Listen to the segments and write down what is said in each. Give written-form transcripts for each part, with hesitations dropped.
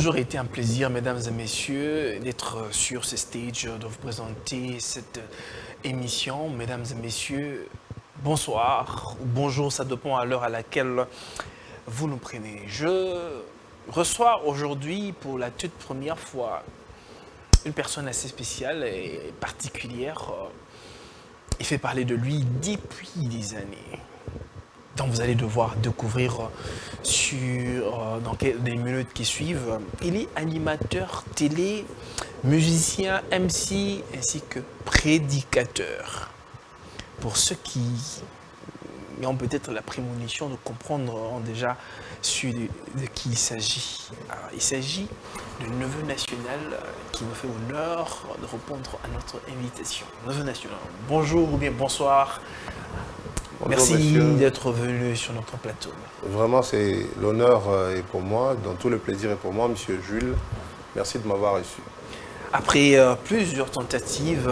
toujours été un plaisir, mesdames et messieurs, d'être sur ce stage, de vous présenter cette émission. Mesdames et messieurs, bonsoir ou bonjour, ça dépend à l'heure à laquelle vous nous prenez. Je reçois aujourd'hui pour la toute première fois une personne assez spéciale et particulière. Il fait parler de lui depuis des années. Donc vous allez devoir découvrir dans les minutes qui suivent. Il est animateur télé, musicien, MC ainsi que prédicateur. Pour ceux qui ont peut-être la prémonition de comprendre ont déjà su de qui il s'agit. Il s'agit du neveu national qui nous fait honneur de répondre à notre invitation. Neveu national, bonjour ou bien bonsoir. Bonjour, Merci d'être venu sur notre plateau. Vraiment, c'est l'honneur est pour moi, dans tout le plaisir est pour moi, Monsieur Jules. Merci de m'avoir reçu. Après plusieurs tentatives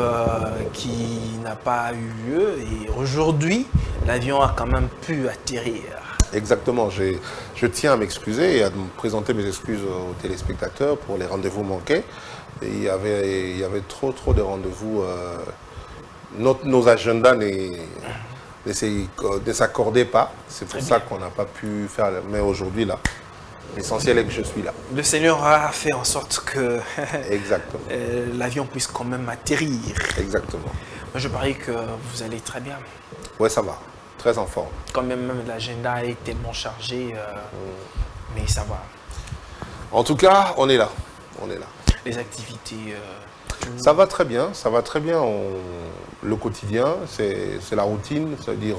qui n'ont pas eu lieu, et aujourd'hui, l'avion a quand même pu atterrir. Exactement, je tiens à m'excuser et à me présenter mes excuses aux téléspectateurs pour les rendez-vous manqués. Et il y avait trop de rendez-vous. Nos agendas ne s'accordaient pas. C'est pour ça qu'on n'a pas pu faire. Mais aujourd'hui, là, l'essentiel est que je suis là. Le Seigneur a fait en sorte que l'avion puisse quand même atterrir. Exactement. Moi, je parie que vous allez très bien. Oui, ça va. Très en forme. Quand même l'agenda est tellement chargé, mais ça va. En tout cas, on est là. On est là. Les activités... Ça va très bien, ça va très bien. Le quotidien, c'est la routine, c'est-à-dire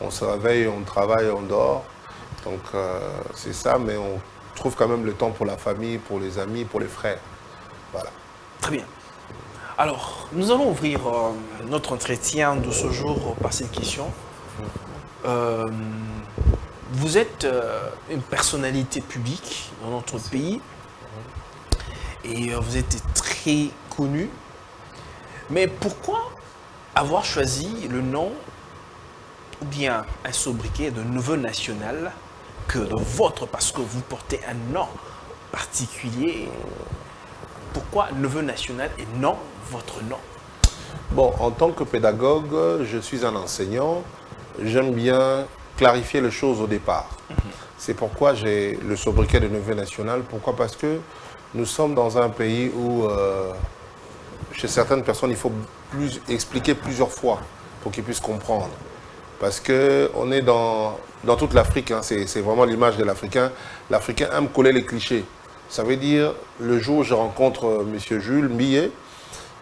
on se réveille, on travaille, on dort. Donc c'est ça, mais on trouve quand même le temps pour la famille, pour les amis, pour les frères. Voilà. Très bien. Alors, nous allons ouvrir notre entretien de ce jour par cette question. Vous êtes une personnalité publique dans notre pays et vous êtes très connu. Mais pourquoi avoir choisi le nom ou bien un sobriquet de neveu national que le vôtre, parce que vous portez un nom particulier? Pourquoi neveu national et non votre nom? Bon, en tant que pédagogue, je suis un enseignant. J'aime bien clarifier les choses au départ. C'est pourquoi j'ai le sobriquet de neveu national. Pourquoi? Parce que nous sommes dans un pays où, chez certaines personnes, il faut expliquer plusieurs fois pour qu'ils puissent comprendre. Parce qu'on est dans toute l'Afrique, hein, c'est vraiment l'image de l'Africain. L'Africain aime coller les clichés. Ça veut dire, le jour où je rencontre M. Jules Millet,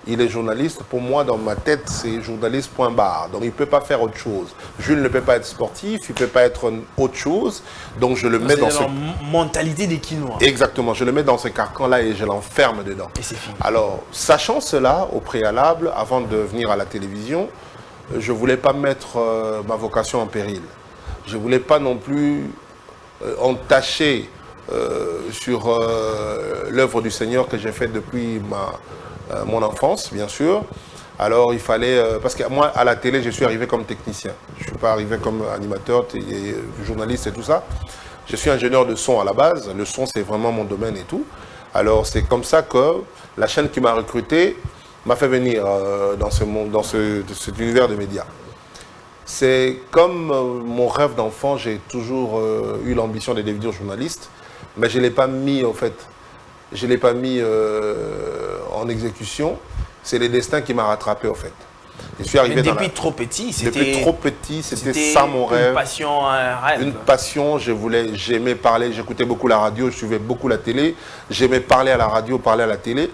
il est journaliste. Pour moi, dans ma tête, c'est journaliste point barre. Donc, il ne peut pas faire autre chose. Jules ne peut pas être sportif, il ne peut pas être autre chose. Donc, je le mets dans cette mentalité des Quinois. Exactement. Je le mets dans ce carcan-là et je l'enferme dedans. Et c'est fini. Alors, sachant cela, au préalable, avant de venir à la télévision, je ne voulais pas mettre ma vocation en péril. Je ne voulais pas non plus entacher sur l'œuvre du Seigneur que j'ai faite depuis mon enfance, bien sûr. Alors, il fallait... parce que moi, à la télé, je suis arrivé comme technicien. Je ne suis pas arrivé comme animateur, journaliste et tout ça. Je suis ingénieur de son à la base. Le son, c'est vraiment mon domaine et tout. Alors, c'est comme ça que la chaîne qui m'a recruté m'a fait venir dans cet univers de médias. C'est comme mon rêve d'enfant, j'ai toujours eu l'ambition de devenir journaliste, mais je ne l'ai pas mis, en fait, je ne l'ai pas mis en exécution. C'est le destin qui m'a rattrapé, en fait. Je suis arrivé depuis trop petit, c'était ça mon rêve. Une passion, un rêve. Une passion, j'aimais parler, j'écoutais beaucoup la radio, je suivais beaucoup la télé. J'aimais parler à la radio, parler à la télé.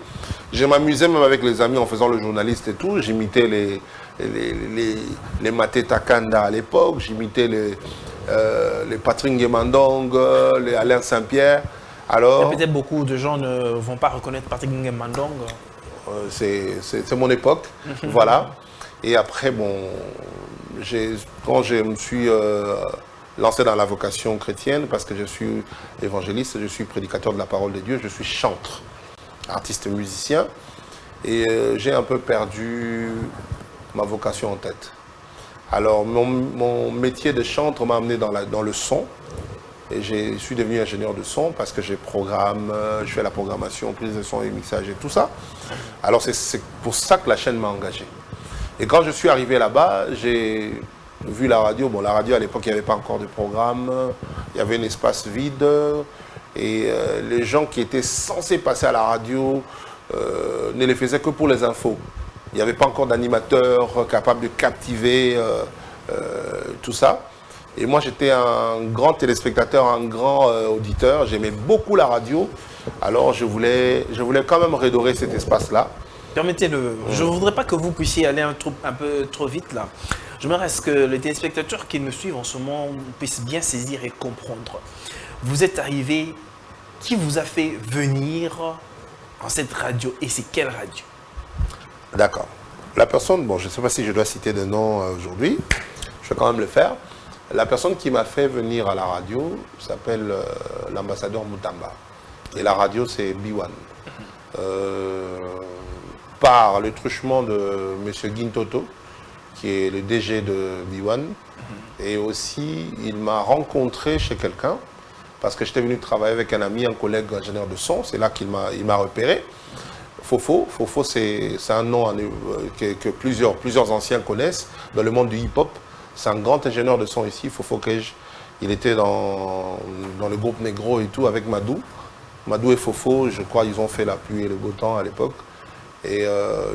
Je m'amusais même avec les amis en faisant le journaliste et tout. J'imitais les Maté Takanda à l'époque, j'imitais les Patrick Nguemandong, les Alain Saint-Pierre. Alors, peut-être beaucoup de gens ne vont pas reconnaître Patrick Nguemandong. C'est mon époque, voilà. Et après, bon, quand je me suis lancé dans la vocation chrétienne, parce que je suis évangéliste, je suis prédicateur de la parole de Dieu, je suis chantre, artiste musicien, et j'ai un peu perdu ma vocation en tête. Alors, mon métier de chantre m'a amené dans le son, Et je suis devenu ingénieur de son parce que je fais la programmation, prise de son et mixage et tout ça. Alors c'est pour ça que la chaîne m'a engagé. Et quand je suis arrivé là-bas, j'ai vu la radio. Bon, la radio à l'époque, il n'y avait pas encore de programme, il y avait un espace vide. Et les gens qui étaient censés passer à la radio ne les faisaient que pour les infos. Il n'y avait pas encore d'animateur capable de captiver tout ça. Et moi, j'étais un grand téléspectateur, un grand auditeur. J'aimais beaucoup la radio. Alors, je voulais quand même redorer cet espace-là. Permettez-le, je ne voudrais pas que vous puissiez aller un peu trop vite là. J'aimerais que les téléspectateurs qui nous suivent en ce moment puissent bien saisir et comprendre. Vous êtes arrivé, qui vous a fait venir en cette radio et c'est quelle radio? D'accord. La personne, bon, je ne sais pas si je dois citer de nom aujourd'hui, je vais quand même le faire. La personne qui m'a fait venir à la radio s'appelle l'ambassadeur Moutamba. Et la radio, c'est B1. Par le truchement de M. Gintoto, qui est le DG de B1. Et aussi, il m'a rencontré chez quelqu'un, parce que j'étais venu travailler avec un ami, un collègue ingénieur de son. C'est là qu'il m'a repéré. Fofo, c'est un nom que plusieurs anciens connaissent dans le monde du hip-hop. C'est un grand ingénieur de son ici, Fofo Kej. Il était dans le groupe Negro et tout avec Madou. Madou et Fofo, je crois, ils ont fait la pluie et le beau temps à l'époque. Et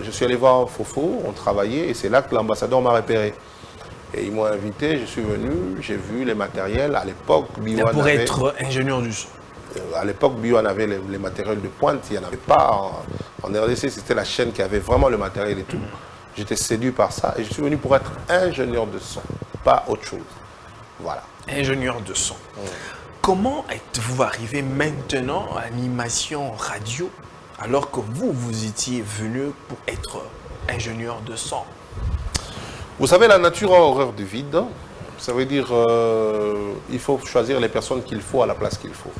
je suis allé voir Fofo, on travaillait et c'est là que l'ambassadeur m'a repéré. Et ils m'ont invité, je suis venu, j'ai vu les matériels. À l'époque, B1 pour être ingénieur du son. À l'époque, B1 avait les matériels de pointe, il n'y en avait pas. En RDC, c'était la chaîne qui avait vraiment le matériel et tout. J'étais séduit par ça et je suis venu pour être ingénieur de son, pas autre chose. Voilà. Ingénieur de son. Comment êtes-vous arrivé maintenant à l'animation radio alors que vous étiez venu pour être ingénieur de son? Vous savez, la nature a horreur du vide. Ça veut dire il faut choisir les personnes qu'il faut à la place qu'il faut.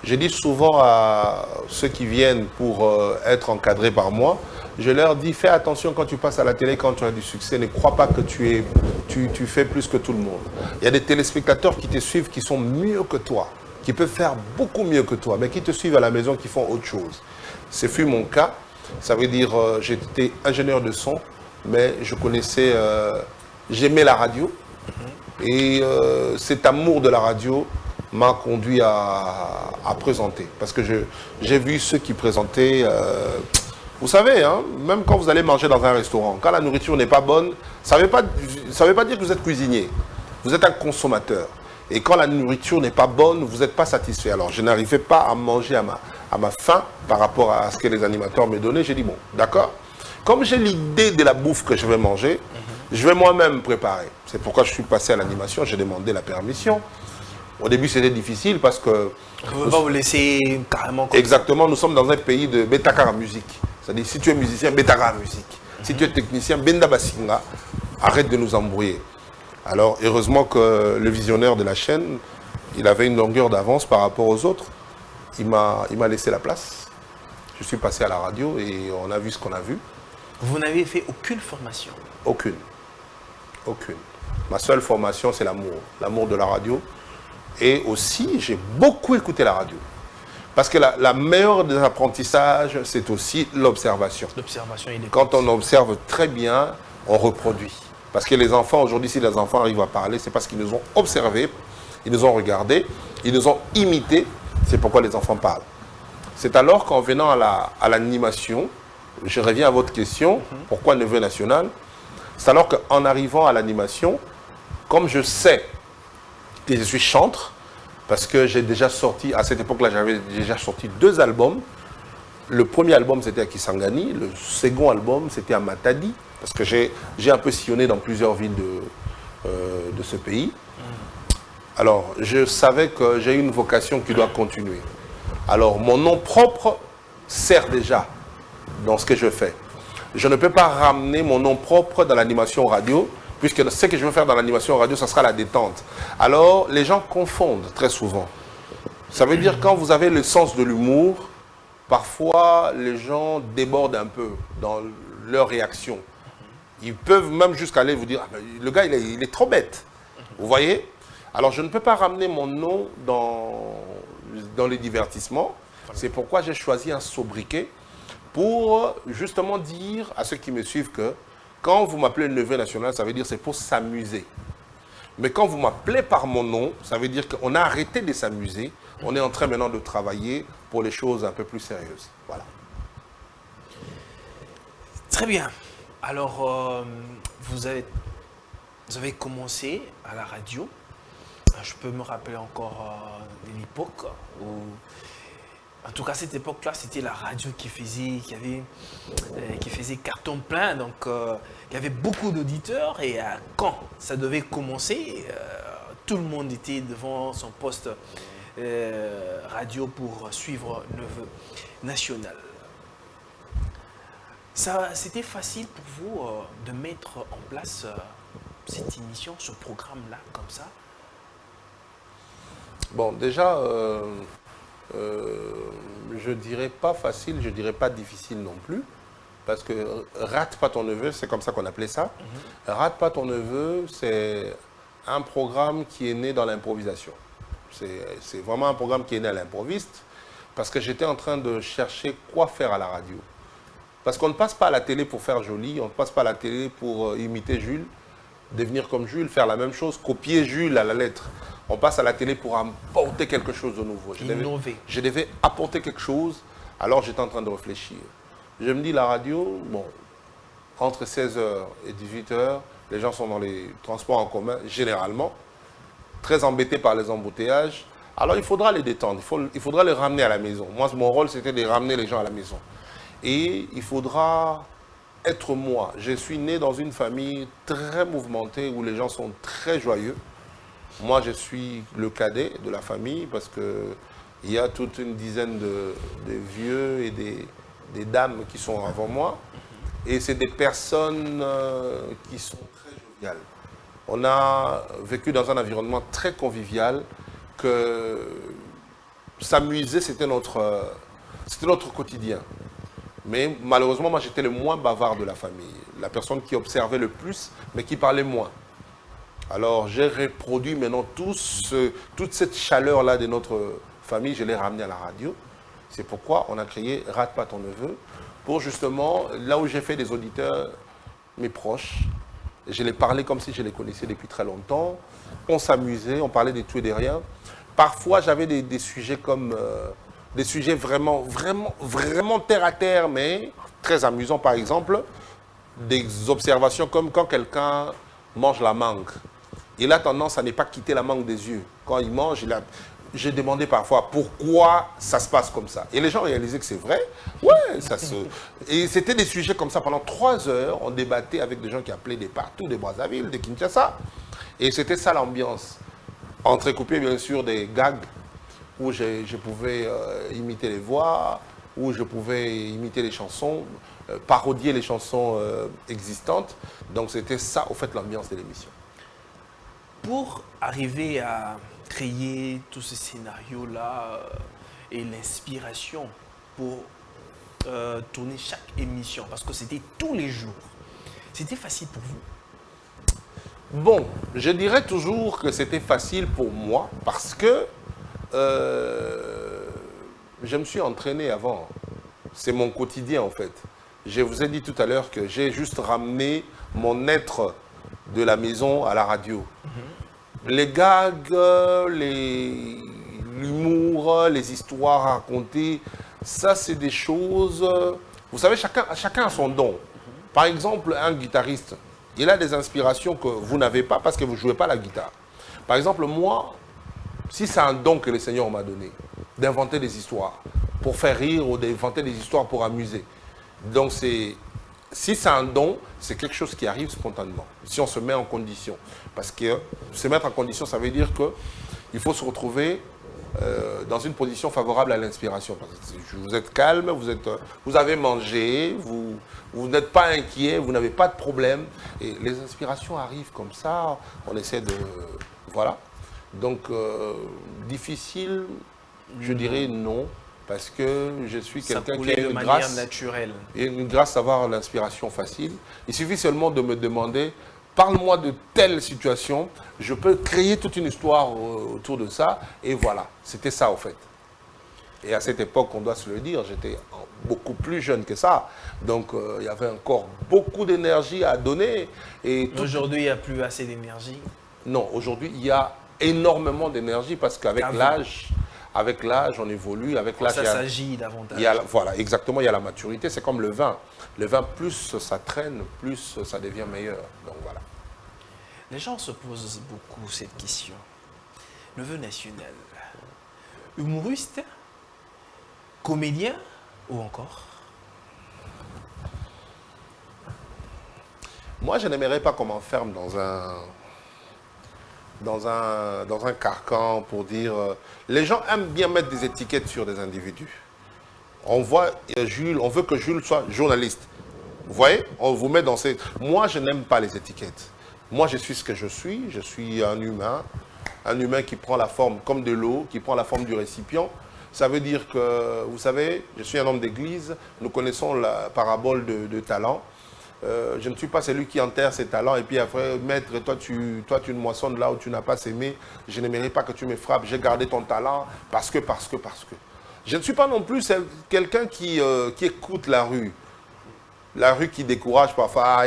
Je dis souvent à ceux qui viennent pour être encadrés par moi, je leur dis, fais attention quand tu passes à la télé, quand tu as du succès, ne crois pas que tu fais plus que tout le monde. Il y a des téléspectateurs qui te suivent, qui sont mieux que toi, qui peuvent faire beaucoup mieux que toi, mais qui te suivent à la maison, qui font autre chose. Ce fut mon cas. Ça veut dire, j'étais ingénieur de son, mais je connaissais, j'aimais la radio. Et cet amour de la radio m'a conduit à présenter. Parce que j'ai vu ceux qui présentaient... vous savez, hein, même quand vous allez manger dans un restaurant, quand la nourriture n'est pas bonne, ça ne veut pas dire que vous êtes cuisinier. Vous êtes un consommateur. Et quand la nourriture n'est pas bonne, vous n'êtes pas satisfait. Alors, je n'arrivais pas à manger à ma faim par rapport à ce que les animateurs me donnaient. J'ai dit, bon, d'accord. Comme j'ai l'idée de la bouffe que je vais manger, je vais moi-même préparer. C'est pourquoi je suis passé à l'animation, j'ai demandé la permission. Au début, c'était difficile parce que... On ne peut pas vous laisser carrément... Exactement, nous sommes dans un pays de Betakara musique. C'est-à-dire, si tu es musicien, Betakara musique. Si tu es technicien, Benda Basinga, arrête de nous embrouiller. Alors, heureusement que le visionnaire de la chaîne, il avait une longueur d'avance par rapport aux autres. Il m'a laissé la place. Je suis passé à la radio et on a vu ce qu'on a vu. Vous n'avez fait aucune formation? Aucune. Aucune. Ma seule formation, c'est l'amour. L'amour de la radio. Et aussi, j'ai beaucoup écouté la radio. Parce que la meilleure des apprentissages, c'est aussi l'observation. L'observation, il est... Quand on observe très bien, on reproduit. Parce que les enfants, aujourd'hui, si les enfants arrivent à parler, c'est parce qu'ils nous ont observés, ils nous ont regardés, ils nous ont imités. C'est pourquoi les enfants parlent. C'est alors qu'en venant à l'animation, je reviens à votre question, pourquoi neveu national? C'est alors qu'en arrivant à l'animation, comme je sais que je suis chantre, parce que j'ai déjà sorti, à cette époque-là, j'avais déjà sorti 2 albums. Le premier album, c'était à Kisangani. Le second album, c'était à Matadi. Parce que j'ai un peu sillonné dans plusieurs villes de ce pays. Alors, je savais que j'ai une vocation qui doit continuer. Alors, mon nom propre sert déjà dans ce que je fais. Je ne peux pas ramener mon nom propre dans l'animation radio, puisque ce que je veux faire dans l'animation radio, ça sera la détente. Alors, les gens confondent très souvent. Ça veut dire quand vous avez le sens de l'humour, parfois les gens débordent un peu dans leur réaction. Ils peuvent même jusqu'à aller vous dire, ah, le gars il est trop bête. Vous voyez? Alors, je ne peux pas ramener mon nom dans les divertissements. C'est pourquoi j'ai choisi un sobriquet pour justement dire à ceux qui me suivent que quand vous m'appelez le neveu national, ça veut dire c'est pour s'amuser. Mais quand vous m'appelez par mon nom, ça veut dire qu'on a arrêté de s'amuser. On est en train maintenant de travailler pour les choses un peu plus sérieuses. Voilà. Très bien. Alors, vous avez commencé à la radio. Je peux me rappeler encore de l'époque où, en tout cas, cette époque-là, c'était la radio qui faisait carton plein. Donc, il y avait beaucoup d'auditeurs. Et quand ça devait commencer, tout le monde était devant son poste radio pour suivre Neveu national. C'était facile pour vous de mettre en place cette émission, ce programme-là, comme ça? Bon, déjà, je dirais pas facile, je dirais pas difficile non plus. Parce que Rate pas ton neveu, c'est comme ça qu'on appelait ça. Rate pas ton neveu, c'est un programme qui est né dans l'improvisation. C'est vraiment un programme qui est né à l'improviste. Parce que j'étais en train de chercher quoi faire à la radio. Parce qu'on ne passe pas à la télé pour faire joli, on ne passe pas à la télé pour imiter Jules, devenir comme Jules, faire la même chose, copier Jules à la lettre. On passe à la télé pour apporter quelque chose de nouveau. Je devais apporter quelque chose, alors j'étais en train de réfléchir. Je me dis, la radio, bon, entre 16h et 18h, les gens sont dans les transports en commun, généralement, très embêtés par les embouteillages. Alors il faudra les détendre, il faudra les ramener à la maison. Moi, mon rôle, c'était de ramener les gens à la maison. Et il faudra être moi. Je suis né dans une famille très mouvementée où les gens sont très joyeux. Moi, je suis le cadet de la famille parce qu'il y a toute une dizaine de vieux et des dames qui sont avant moi. Et c'est des personnes qui sont très joviales. On a vécu dans un environnement très convivial que s'amuser, c'était notre quotidien. Mais malheureusement, moi, j'étais le moins bavard de la famille. La personne qui observait le plus, mais qui parlait moins. Alors, j'ai reproduit maintenant toute cette chaleur-là de notre famille, je l'ai ramenée à la radio. C'est pourquoi on a créé Rate pas ton neveu, pour justement, là où j'ai fait des auditeurs, mes proches, je les parlais comme si je les connaissais depuis très longtemps. On s'amusait, on parlait de tout et de rien. Parfois, j'avais des sujets comme... des sujets vraiment terre à terre, mais très amusants. Par exemple, des observations comme quand quelqu'un mange la mangue. Il a tendance à ne pas quitter la mangue des yeux. Quand il mange, j'ai demandé parfois pourquoi ça se passe comme ça. Et les gens réalisaient que c'est vrai. Ouais, Et c'était des sujets comme ça. Pendant 3 heures, on débattait avec des gens qui appelaient de partout, de Brazzaville, de Kinshasa. Et c'était ça l'ambiance. Entrecoupé, bien sûr, des gags où je pouvais imiter les voix, où je pouvais imiter les chansons, parodier les chansons existantes. Donc c'était ça, au fait, l'ambiance de l'émission. Pour arriver à créer tout ce scénario-là et l'inspiration pour tourner chaque émission, parce que c'était tous les jours, c'était facile pour vous? Bon, je dirais toujours que c'était facile pour moi parce que je me suis entraîné avant. C'est mon quotidien en fait. Je vous ai dit tout à l'heure que j'ai juste ramené mon être de la maison à la radio. Les gags, l'humour, les histoires à raconter, ça c'est des choses... Vous savez, chacun a son don. Par exemple, un guitariste, il a des inspirations que vous n'avez pas parce que vous ne jouez pas la guitare. Par exemple, moi, si c'est un don que le Seigneur m'a donné, d'inventer des histoires pour faire rire ou d'inventer des histoires pour amuser. Donc si c'est un don, c'est quelque chose qui arrive spontanément, si on se met en condition. Parce que se mettre en condition, ça veut dire qu'il faut se retrouver dans une position favorable à l'inspiration. Vous êtes calme, vous avez mangé, vous n'êtes pas inquiet, vous n'avez pas de problème. Et les inspirations arrivent comme ça, on essaie de... Voilà. Donc, difficile, je dirais non, parce que je suis quelqu'un qui a une grâce naturelle. Et une grâce à avoir l'inspiration facile. Il suffit seulement de me demander parle-moi de telle situation, je peux créer toute une histoire autour de ça, et voilà, c'était ça au fait. Et à cette époque, on doit se le dire, j'étais beaucoup plus jeune que ça, donc il y avait encore beaucoup d'énergie à donner. Aujourd'hui, il n'y a plus assez d'énergie. Non, aujourd'hui, il y a énormément d'énergie parce qu'avec l'âge, on évolue, avec l'âge, ça s'agit davantage. Voilà, exactement, il y a la maturité, c'est comme le vin. Le vin, plus ça traîne, plus ça devient meilleur. Donc voilà. Les gens se posent beaucoup cette question. Neveu national, humoriste, comédien ou encore? Moi, je n'aimerais pas qu'on m'enferme dans un carcan pour dire... les gens aiment bien mettre des étiquettes sur des individus. On voit Jules, on veut que Jules soit journaliste. Vous voyez, on vous met dans ces... Moi, je n'aime pas les étiquettes. Moi, je suis ce que je suis un humain qui prend la forme comme de l'eau, qui prend la forme du récipient. Ça veut dire que, vous savez, je suis un homme d'église, nous connaissons la parabole de talent. Je ne suis pas celui qui enterre ses talents et puis après, maître, toi tu me moissonnes là où tu n'as pas sémé, je n'aimerais pas que tu me frappes, j'ai gardé ton talent parce que. Je ne suis pas non plus quelqu'un qui écoute la rue qui décourage parfois.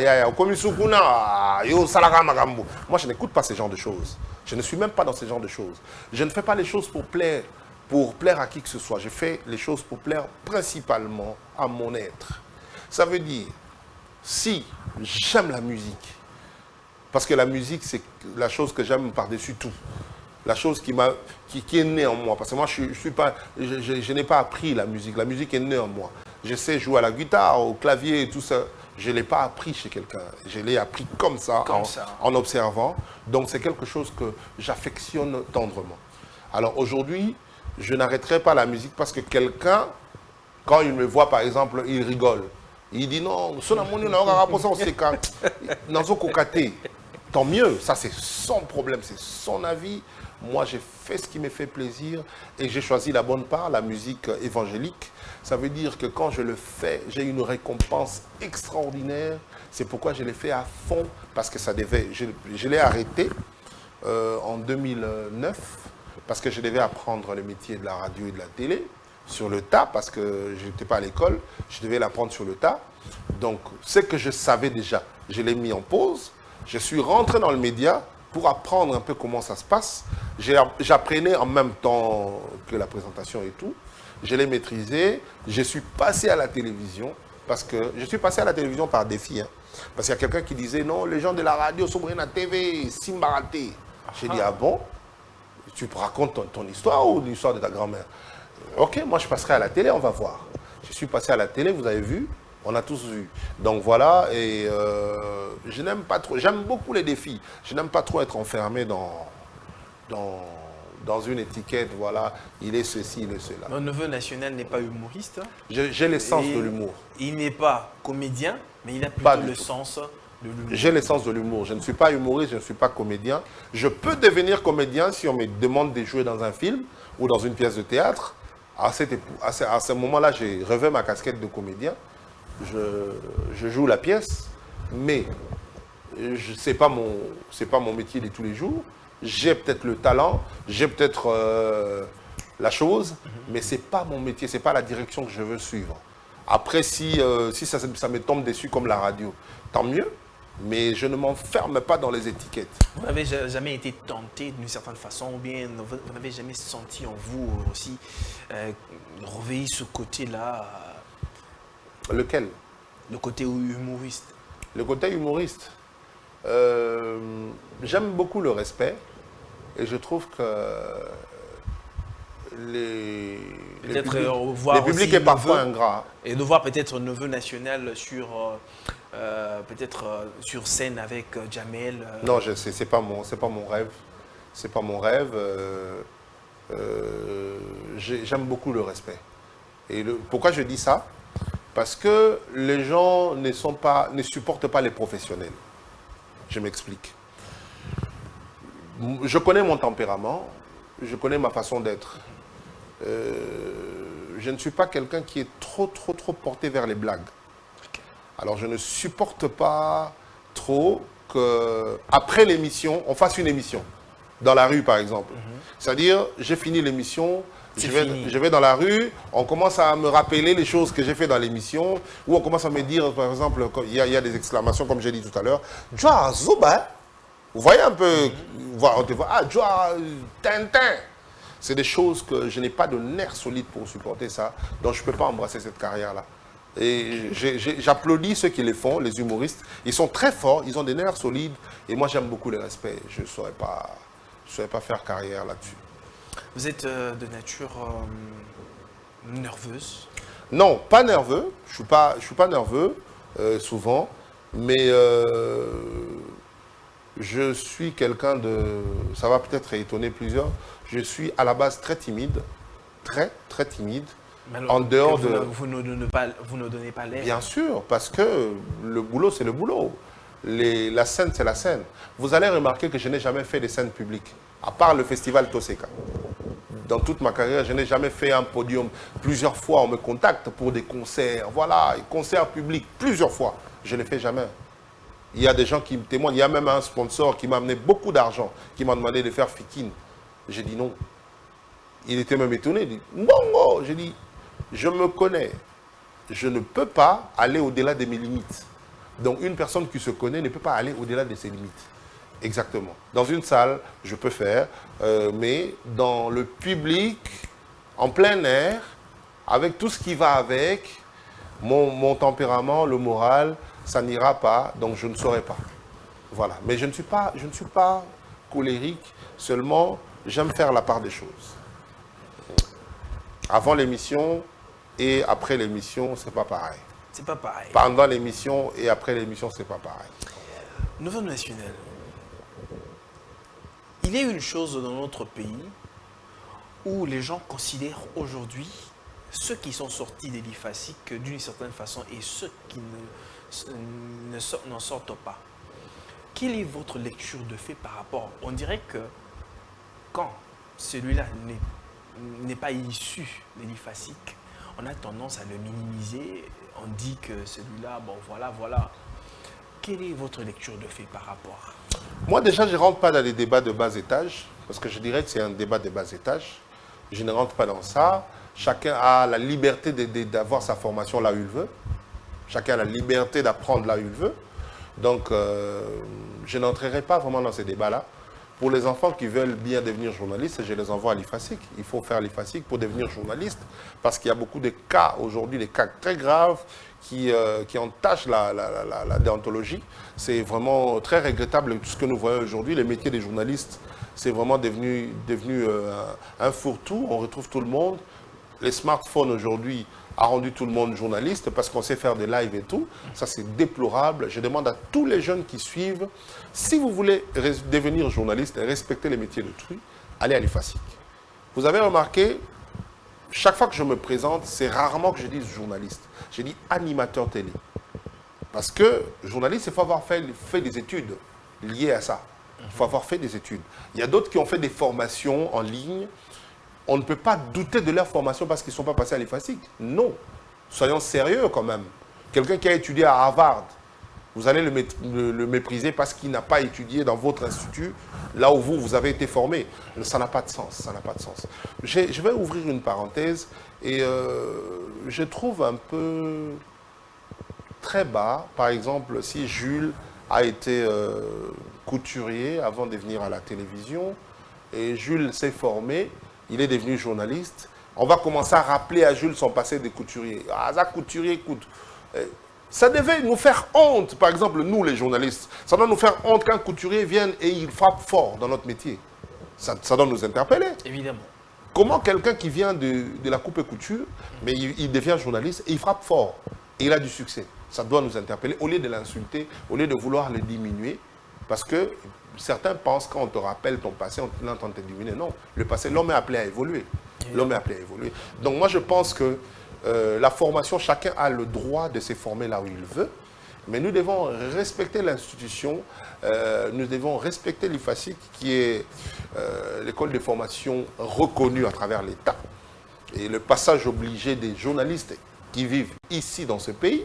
Moi, je n'écoute pas ce genre de choses. Je ne suis même pas dans ce genre de choses. Je ne fais pas les choses pour plaire à qui que ce soit. Je fais les choses pour plaire principalement à mon être. Ça veut dire, si j'aime la musique, parce que la musique, c'est la chose que j'aime par-dessus tout. La chose qui est née en moi. Parce que moi, je n'ai pas appris la musique. La musique est née en moi. Je sais jouer à la guitare, au clavier et tout ça. Je ne l'ai pas appris chez quelqu'un. Je l'ai appris comme ça, en observant. Donc, c'est quelque chose que j'affectionne tendrement. Alors, aujourd'hui, je n'arrêterai pas la musique parce que quelqu'un, quand il me voit, par exemple, il rigole. Il dit non, tant mieux, ça c'est son problème, c'est son avis. Moi j'ai fait ce qui me fait plaisir et j'ai choisi la bonne part, la musique évangélique. Ça veut dire que quand je le fais, j'ai une récompense extraordinaire. C'est pourquoi je l'ai fait à fond, parce que ça devait. Je l'ai arrêté en 2009, parce que je devais apprendre le métier de la radio et de la télé sur le tas, parce que je n'étais pas à l'école, je devais l'apprendre sur le tas. Donc, ce que je savais déjà, je l'ai mis en pause. Je suis rentré dans le média pour apprendre un peu comment ça se passe. J'apprenais en même temps que la présentation et tout. Je l'ai maîtrisé. Je suis passé à la télévision, parce que je suis passé à la télévision par défi. Parce qu'il y a quelqu'un qui disait, non, les gens de la radio sont à la TV, Simbaraté. J'ai dit, ah bon? Tu racontes ton histoire ou l'histoire de ta grand-mère? Ok, moi je passerai à la télé, on va voir. Je suis passé à la télé, vous avez vu, on a tous vu. Donc voilà, et je n'aime pas trop, j'aime beaucoup les défis. Je n'aime pas trop être enfermé dans une étiquette, voilà, il est ceci, il est cela. Mon neveu national n'est pas humoriste. J'ai l'essence de l'humour. Il n'est pas comédien, mais il a plutôt le sens de l'humour. J'ai l'essence de l'humour. Je ne suis pas humoriste, je ne suis pas comédien. Je peux devenir comédien si on me demande de jouer dans un film ou dans une pièce de théâtre. À ce moment-là, j'ai revêt ma casquette de comédien. Je joue la pièce, mais ce n'est pas mon métier de tous les jours. J'ai peut-être le talent, j'ai peut-être la chose, mais ce n'est pas mon métier, ce n'est pas la direction que je veux suivre. Après, si ça me tombe dessus comme la radio, tant mieux, mais je ne m'enferme pas dans les étiquettes. Vous n'avez jamais été tenté d'une certaine façon, ou bien vous n'avez jamais senti en vous aussi réveiller ce côté-là? Lequel? Le côté humoriste. Le côté humoriste. J'aime beaucoup le respect et je trouve que le public est parfois ingrat. Et de voir peut-être neveu national sur sur scène avec Jamel. Non, c'est pas mon rêve. C'est pas mon rêve. J'aime beaucoup le respect. Et pourquoi je dis ça? Parce que les gens ne supportent pas les professionnels. Je m'explique. Je connais mon tempérament, je connais ma façon d'être. Je ne suis pas quelqu'un qui est trop porté vers les blagues. Alors je ne supporte pas trop qu'après l'émission, on fasse une émission. Dans la rue, par exemple. C'est-à-dire, j'ai fini l'émission, je vais dans la rue, on commence à me rappeler les choses que j'ai fait dans l'émission, ou on commence à me dire, par exemple, il y a des exclamations, comme j'ai dit tout à l'heure, « Joa, Zoba !» Vous voyez un peu, on te voit, « Ah, Joa, Tintin !» C'est des choses que je n'ai pas de nerfs solides pour supporter ça, donc je ne peux pas embrasser cette carrière-là. Et j'applaudis ceux qui les font, les humoristes. Ils sont très forts, ils ont des nerfs solides, et moi j'aime beaucoup les respects. Je ne saurais pas faire carrière là-dessus. Vous êtes de nature nerveuse? Non, pas nerveux. Je suis pas nerveux, souvent. Mais je suis quelqu'un de... Ça va peut-être étonner plusieurs. Je suis à la base très timide. Très, très timide. Alors, en dehors vous ne donnez pas l'air. Bien sûr, parce que le boulot, c'est le boulot. La scène, c'est la scène. Vous allez remarquer que je n'ai jamais fait des scènes publiques, à part le festival Toseka. Dans toute ma carrière, je n'ai jamais fait un podium. Plusieurs fois, on me contacte pour des concerts. Voilà, concerts publics, plusieurs fois. Je ne les fais jamais. Il y a des gens qui me témoignent. Il y a même un sponsor qui m'a amené beaucoup d'argent, qui m'a demandé de faire Fikine. J'ai dit non. Il était même étonné. Il dit, Bongo. J'ai dit, je me connais. Je ne peux pas aller au-delà de mes limites. Donc une personne qui se connaît ne peut pas aller au-delà de ses limites. Exactement. Dans une salle, je peux faire, mais dans le public, en plein air, avec tout ce qui va avec, mon tempérament, le moral, ça n'ira pas, donc je ne saurais pas. Voilà. Mais je ne suis pas colérique, seulement j'aime faire la part des choses. Avant l'émission et après l'émission, c'est pas pareil. C'est pas pareil. Pendant l'émission et après l'émission, c'est pas pareil. Nouveau national. Il y a une chose dans notre pays où les gens considèrent aujourd'hui ceux qui sont sortis des l'IFASIC d'une certaine façon et ceux qui n'en sortent pas. Quelle est votre lecture de fait par rapport? On dirait que quand celui-là n'est pas issu de l'IFASIC, on a tendance à le minimiser. On dit que celui-là, bon voilà. Quelle est votre lecture de fait par rapport? Moi, déjà, je ne rentre pas dans les débats de bas étage, parce que je dirais que c'est un débat de bas étage. Je ne rentre pas dans ça. Chacun a la liberté d'avoir sa formation là où il veut. Chacun a la liberté d'apprendre là où il veut. Donc, je n'entrerai pas vraiment dans ces débats-là. Pour les enfants qui veulent bien devenir journalistes, je les envoie à l'IFASIC. Il faut faire l'IFASIC pour devenir journaliste, parce qu'il y a beaucoup de cas aujourd'hui, des cas très graves, qui entachent la déontologie. C'est vraiment très regrettable tout ce que nous voyons aujourd'hui. Le métier des journalistes, c'est vraiment devenu un fourre-tout. On retrouve tout le monde. Les smartphones aujourd'hui a rendu tout le monde journaliste parce qu'on sait faire des lives et tout. Ça, c'est déplorable. Je demande à tous les jeunes qui suivent, si vous voulez devenir journaliste et respecter les métiers d'autrui, allez à l'IFASIC. Vous avez remarqué, chaque fois que je me présente, c'est rarement que je dise journaliste. Je dis animateur télé. Parce que journaliste, il faut avoir fait des études liées à ça. Il faut avoir fait des études. Il y a d'autres qui ont fait des formations en ligne. On ne peut pas douter de leur formation parce qu'ils ne sont pas passés à l'IFASIC. Non. Soyons sérieux quand même. Quelqu'un qui a étudié à Harvard, vous allez le mépriser parce qu'il n'a pas étudié dans votre institut, là où vous avez été formé. Ça n'a pas de sens. Ça n'a pas de sens. Je vais ouvrir une parenthèse et je trouve un peu très bas, par exemple, si Jules a été couturier avant de venir à la télévision et Jules s'est formé, il est devenu journaliste. On va commencer à rappeler à Jules son passé de couturier. Ah, ça couturier, écoute. Ça devait nous faire honte, par exemple, nous les journalistes. Ça doit nous faire honte qu'un couturier vienne et il frappe fort dans notre métier. Ça doit nous interpeller. Évidemment. Comment quelqu'un qui vient de la coupe et couture, mais il devient journaliste et il frappe fort. Et il a du succès. Ça doit nous interpeller. Au lieu de l'insulter, au lieu de vouloir le diminuer, parce que certains pensent quand on te rappelle ton passé, on est en train de te diminuer. Non, le passé, l'homme est appelé à évoluer. L'homme est appelé à évoluer. Donc moi, je pense que la formation, chacun a le droit de se former là où il veut, mais nous devons respecter l'institution, nous devons respecter l'IFASIC, qui est l'école de formation reconnue à travers l'État. Et le passage obligé des journalistes qui vivent ici dans ce pays,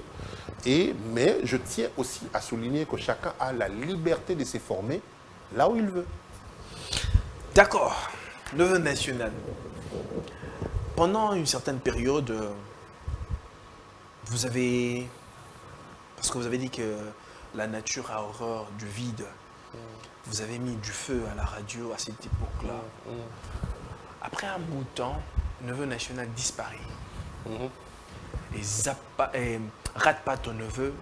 Mais je tiens aussi à souligner que chacun a la liberté de se former là où il veut. D'accord. Neveu national. Pendant une certaine période, vous avez... Parce que vous avez dit que la nature a horreur du vide. Vous avez mis du feu à la radio à cette époque-là. Après un bout de temps, Neveu national disparaît. Et rate pas ton neveu.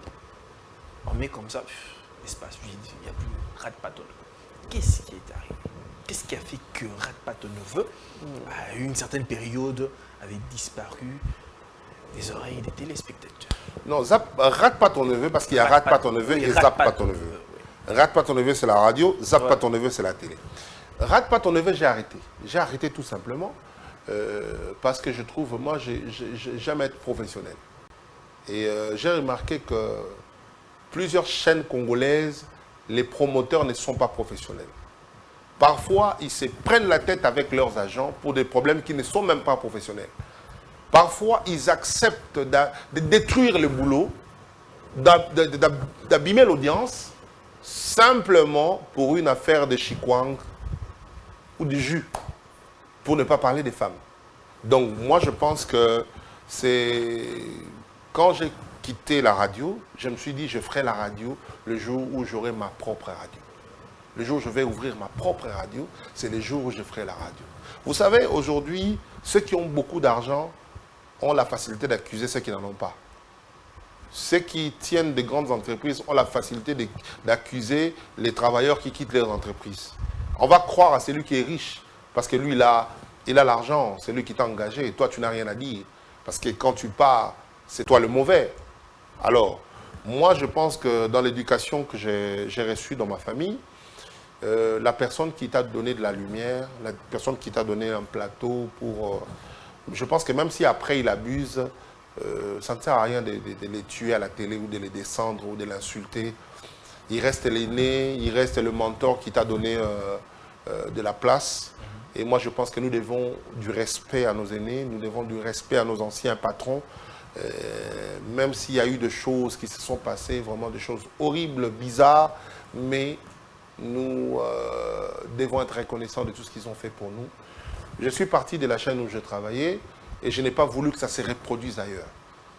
On met comme ça, espace vide, il n'y a plus rate pas ton neveu. Qu'est-ce qui est arrivé? Qu'est-ce qui a fait que rate pas ton neveu, à une certaine période, avait disparu des oreilles des téléspectateurs? Non, rate pas ton neveu parce qu'il y a rate pas ton neveu et zappe pas ton neveu. Rate pas ton neveu, c'est la radio, zappe pas ton neveu, c'est la télé. Rate pas ton neveu, j'ai arrêté. J'ai arrêté tout simplement parce que je trouve, moi, j'aime être professionnel. Et j'ai remarqué que plusieurs chaînes congolaises, les promoteurs ne sont pas professionnels. Parfois, ils se prennent la tête avec leurs agents pour des problèmes qui ne sont même pas professionnels. Parfois, ils acceptent de détruire le boulot, d'abîmer l'audience, simplement pour une affaire de chikwang ou de jus, pour ne pas parler des femmes. Donc, moi, je pense que c'est... Quand j'ai quitté la radio, je me suis dit, je ferai la radio le jour où j'aurai ma propre radio. Le jour où je vais ouvrir ma propre radio, c'est le jour où je ferai la radio. Vous savez, aujourd'hui, ceux qui ont beaucoup d'argent ont la facilité d'accuser ceux qui n'en ont pas. Ceux qui tiennent de grandes entreprises ont la facilité d'accuser les travailleurs qui quittent leurs entreprises. On va croire à celui qui est riche, parce que lui, il a l'argent, c'est lui qui t'a engagé, et toi, tu n'as rien à dire. Parce que quand tu pars, c'est toi le mauvais. Alors, moi, je pense que dans l'éducation que j'ai reçue dans ma famille, la personne qui t'a donné de la lumière, la personne qui t'a donné un plateau pour... je pense que même si après il abuse, ça ne sert à rien de les tuer à la télé ou de les descendre ou de l'insulter. Il reste l'aîné, il reste le mentor qui t'a donné de la place. Et moi je pense que nous devons du respect à nos aînés, nous devons du respect à nos anciens patrons. Même s'il y a eu des choses qui se sont passées, vraiment des choses horribles, bizarres, mais nous devons être reconnaissants de tout ce qu'ils ont fait pour nous. Je suis parti de la chaîne où je travaillais et je n'ai pas voulu que ça se reproduise ailleurs.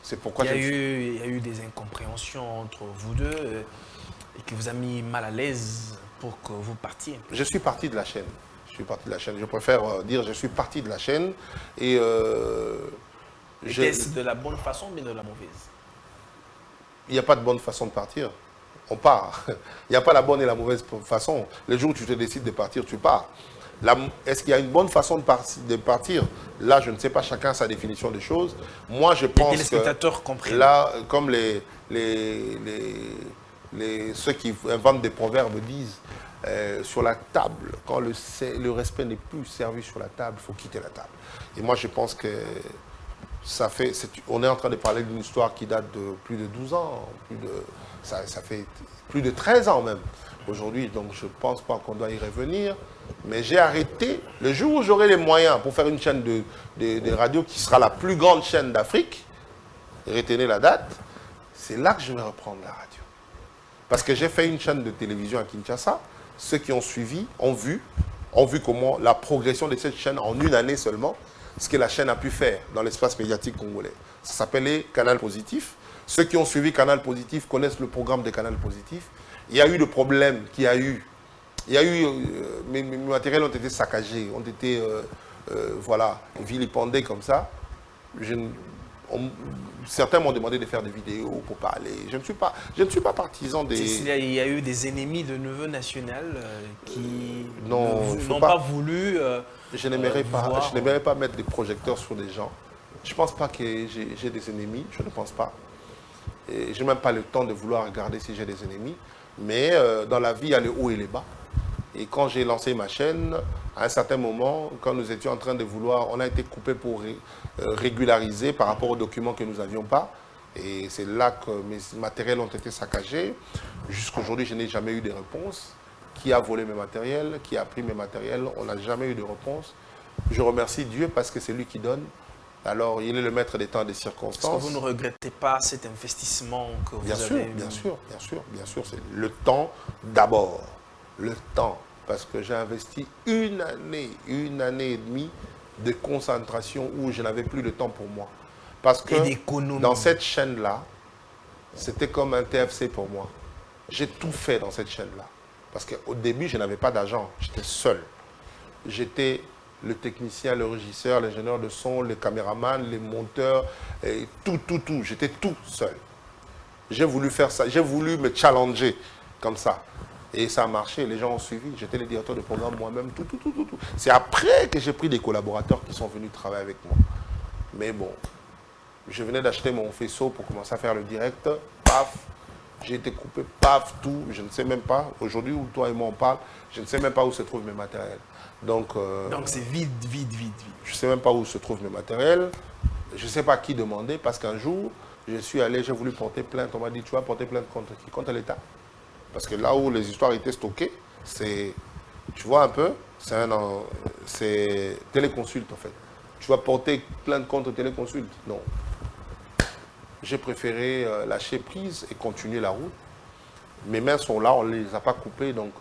C'est pourquoi il y a eu des incompréhensions entre vous deux et qui vous a mis mal à l'aise pour que vous partiez. Je suis parti de la chaîne. Je suis parti de la chaîne. Je préfère dire je suis parti de la chaîne et... Était-ce de la bonne façon mais de la mauvaise? Il n'y a pas de bonne façon de partir. On part. Il n'y a pas la bonne et la mauvaise façon. Le jour où tu te décides de partir, tu pars. Est-ce qu'il y a une bonne façon de partir? Là, je ne sais pas, chacun a sa définition des choses. Moi, je pense que là, comme ceux qui inventent des proverbes disent, sur la table, quand le respect n'est plus servi sur la table, il faut quitter la table. Et moi, je pense que on est en train de parler d'une histoire qui date de plus de 12 ans, ça fait plus de 13 ans même aujourd'hui, donc je ne pense pas qu'on doit y revenir. Mais j'ai arrêté le jour où j'aurai les moyens pour faire une chaîne de radio qui sera la plus grande chaîne d'Afrique. Retenez la date, c'est là que je vais reprendre la radio. Parce que j'ai fait une chaîne de télévision à Kinshasa. Ceux qui ont suivi ont vu comment la progression de cette chaîne en une année seulement, ce que la chaîne a pu faire dans l'espace médiatique congolais. Ça s'appelait Canal Positif. Ceux qui ont suivi Canal Positif connaissent le programme de Canal Positif. Il y a eu le problème qu'il y a eu. Mes matériels ont été saccagés, ont été voilà, vilipendés comme ça. Certains m'ont demandé de faire des vidéos pour parler. Je ne suis pas partisan des... Il y a eu des ennemis de Neveu national qui n'ont pas voulu... je n'aimerais pas mettre des projecteurs sur des gens. Je ne pense pas que j'ai des ennemis, je ne pense pas. Et je n'ai même pas le temps de vouloir regarder si j'ai des ennemis. Mais dans la vie, il y a les hauts et les bas. Et quand j'ai lancé ma chaîne, à un certain moment, quand nous étions en train de vouloir, on a été coupé pour régulariser par rapport aux documents que nous n'avions pas. Et c'est là que mes matériels ont été saccagés. Jusqu'aujourd'hui, je n'ai jamais eu de réponse. Qui a volé mes matériels? Qui a pris mes matériels? On n'a jamais eu de réponse. Je remercie Dieu parce que c'est lui qui donne. Alors, il est le maître des temps et des Est-ce circonstances. que vous ne regrettez pas cet investissement que vous avez Bien sûr. C'est le temps d'abord. Le temps. Parce que j'ai investi une année et demie de concentration où je n'avais plus de temps pour moi. Parce que dans cette chaîne-là, c'était comme un TFC pour moi. J'ai tout fait dans cette chaîne-là. Parce qu'au début, je n'avais pas d'agent. J'étais seul. J'étais le technicien, le régisseur, l'ingénieur de son, le caméraman, les monteurs, et tout. J'étais tout seul. J'ai voulu faire ça. J'ai voulu me challenger comme ça. Et ça a marché. Les gens ont suivi. J'étais le directeur de programme moi-même, tout. C'est après que j'ai pris des collaborateurs qui sont venus travailler avec moi. Mais bon, je venais d'acheter mon faisceau pour commencer à faire le direct. Paf, j'ai été coupé, paf, tout. Je ne sais même pas. Aujourd'hui, où toi et moi on parle, je ne sais même pas où se trouvent mes matériels. Donc c'est vide. Je ne sais même pas où se trouvent mes matériels. Je ne sais pas qui demander parce qu'un jour, je suis allé, j'ai voulu porter plainte. On m'a dit, tu vas porter plainte contre qui? Contre l'État. Parce que là où les histoires étaient stockées, c'est, tu vois un peu, c'est Téléconsulte en fait. Tu vas porter plainte contre Téléconsulte? Non. J'ai préféré lâcher prise et continuer la route. Mes mains sont là, on ne les a pas coupées, donc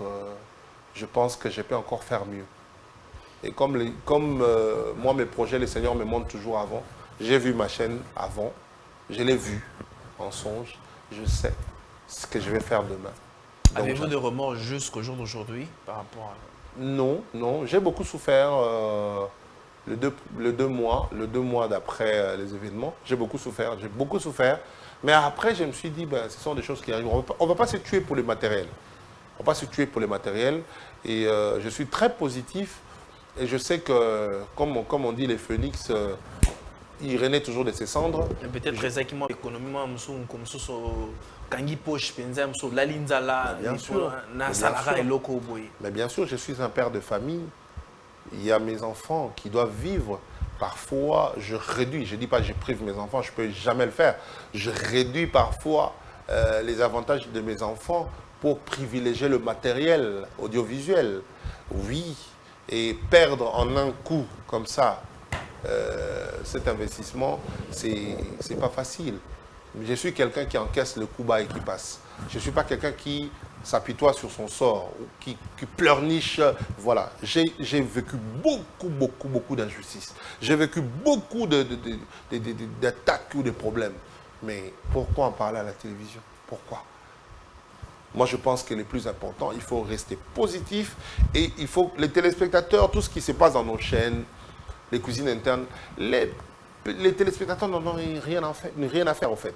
je pense que je peux encore faire mieux. Et comme moi, mes projets, les seigneurs me montrent toujours avant. J'ai vu ma chaîne avant, je l'ai vue en songe, je sais ce que je vais faire demain. Avez-vous de remords jusqu'au jour d'aujourd'hui par rapport à... Non, j'ai beaucoup souffert le deux mois d'après les événements. J'ai beaucoup souffert. Mais après, je me suis dit, ce sont des choses qui arrivent. On ne va pas se tuer pour les matériels. Et je suis très positif. Et je sais que, comme on dit, les phénix, ils renaissent toujours de ses cendres. Peut-être que économiquement, mais bien sûr, je suis un père de famille. Il y a mes enfants qui doivent vivre. Parfois, je réduis. Je ne dis pas que je prive mes enfants, je ne peux jamais le faire. Je réduis parfois les avantages de mes enfants pour privilégier le matériel audiovisuel. Oui. Et perdre en un coup comme ça cet investissement, c'est pas facile. Je suis quelqu'un qui encaisse le coup bas et qui passe. Je ne suis pas quelqu'un qui s'apitoie sur son sort, qui pleurniche. Voilà, j'ai vécu beaucoup d'injustices. J'ai vécu beaucoup d'attaques ou de problèmes. Mais pourquoi en parler à la télévision? Pourquoi? Moi, je pense que le plus important, il faut rester positif et il faut les téléspectateurs, tout ce qui se passe dans nos chaînes, les cuisines internes, les téléspectateurs n'en ont rien à faire en fait.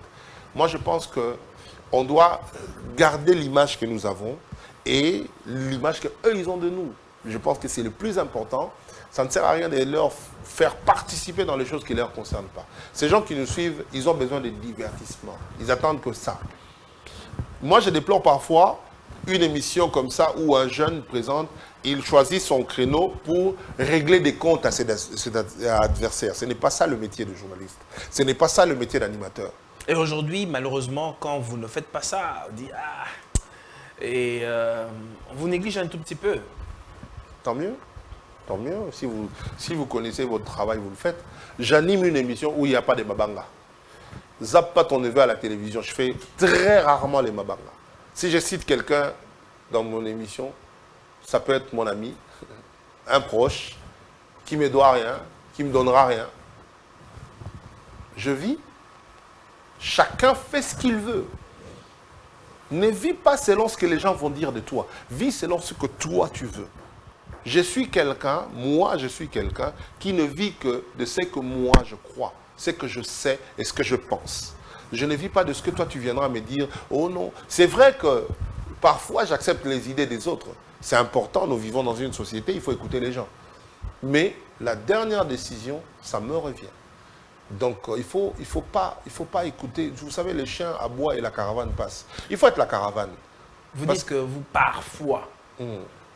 Moi, je pense qu'on doit garder l'image que nous avons et l'image qu'eux, ils ont de nous. Je pense que c'est le plus important. Ça ne sert à rien de leur faire participer dans les choses qui ne leur concernent pas. Ces gens qui nous suivent, ils ont besoin de divertissement. Ils attendent que ça. Moi, je déplore parfois une émission comme ça où un jeune présente, il choisit son créneau pour régler des comptes à ses adversaires. Ce n'est pas ça le métier de journaliste. Ce n'est pas ça le métier d'animateur. Et aujourd'hui, malheureusement, quand vous ne faites pas ça, on dit « Ah !» et on vous néglige un tout petit peu. Tant mieux. Tant mieux. Si vous connaissez votre travail, vous le faites. J'anime une émission où il n'y a pas de mabanga. Zappe pas ton neveu à la télévision. Je fais très rarement les mabanga. Si je cite quelqu'un dans mon émission, ça peut être mon ami, un proche, qui me doit rien, qui me donnera rien. Je vis. Chacun fait ce qu'il veut. Ne vis pas selon ce que les gens vont dire de toi. Vis selon ce que toi tu veux. Je suis quelqu'un qui ne vit que de ce que moi je crois, ce que je sais et ce que je pense. Je ne vis pas de ce que toi tu viendras me dire, oh non. C'est vrai que parfois j'accepte les idées des autres. C'est important, nous vivons dans une société, il faut écouter les gens. Mais la dernière décision, ça me revient. Donc il faut pas écouter. Vous savez, les chiens aboient et la caravane passe. Il faut être la caravane. Vous dites que vous, parfois,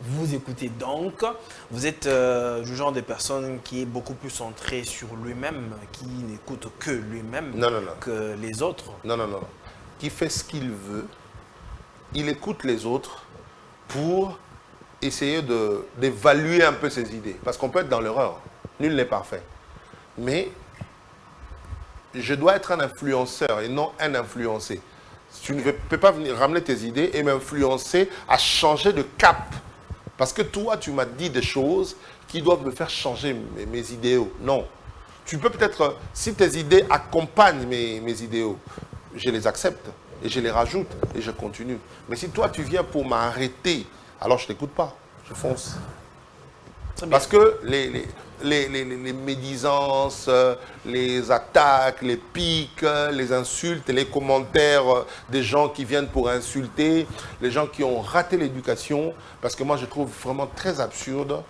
vous écoutez donc, vous êtes du genre de personne qui est beaucoup plus centrée sur lui-même, qui n'écoute que lui-même que les autres. Non. Qui fait ce qu'il veut, il écoute les autres pour essayer d'évaluer un peu ses idées. Parce qu'on peut être dans l'erreur. Nul n'est parfait. Mais je dois être un influenceur et non un influencé. Tu ne peux pas venir ramener tes idées et m'influencer à changer de cap. Parce que toi, tu m'as dit des choses qui doivent me faire changer mes idéaux. Non. Tu peux peut-être, si tes idées accompagnent mes idéaux, je les accepte et je les rajoute et je continue. Mais si toi, tu viens pour m'arrêter, alors je ne t'écoute pas. Je fonce. Parce que les médisances, les attaques, les piques, les insultes, les commentaires des gens qui viennent pour insulter, les gens qui ont raté l'éducation, parce que moi je trouve vraiment très absurde,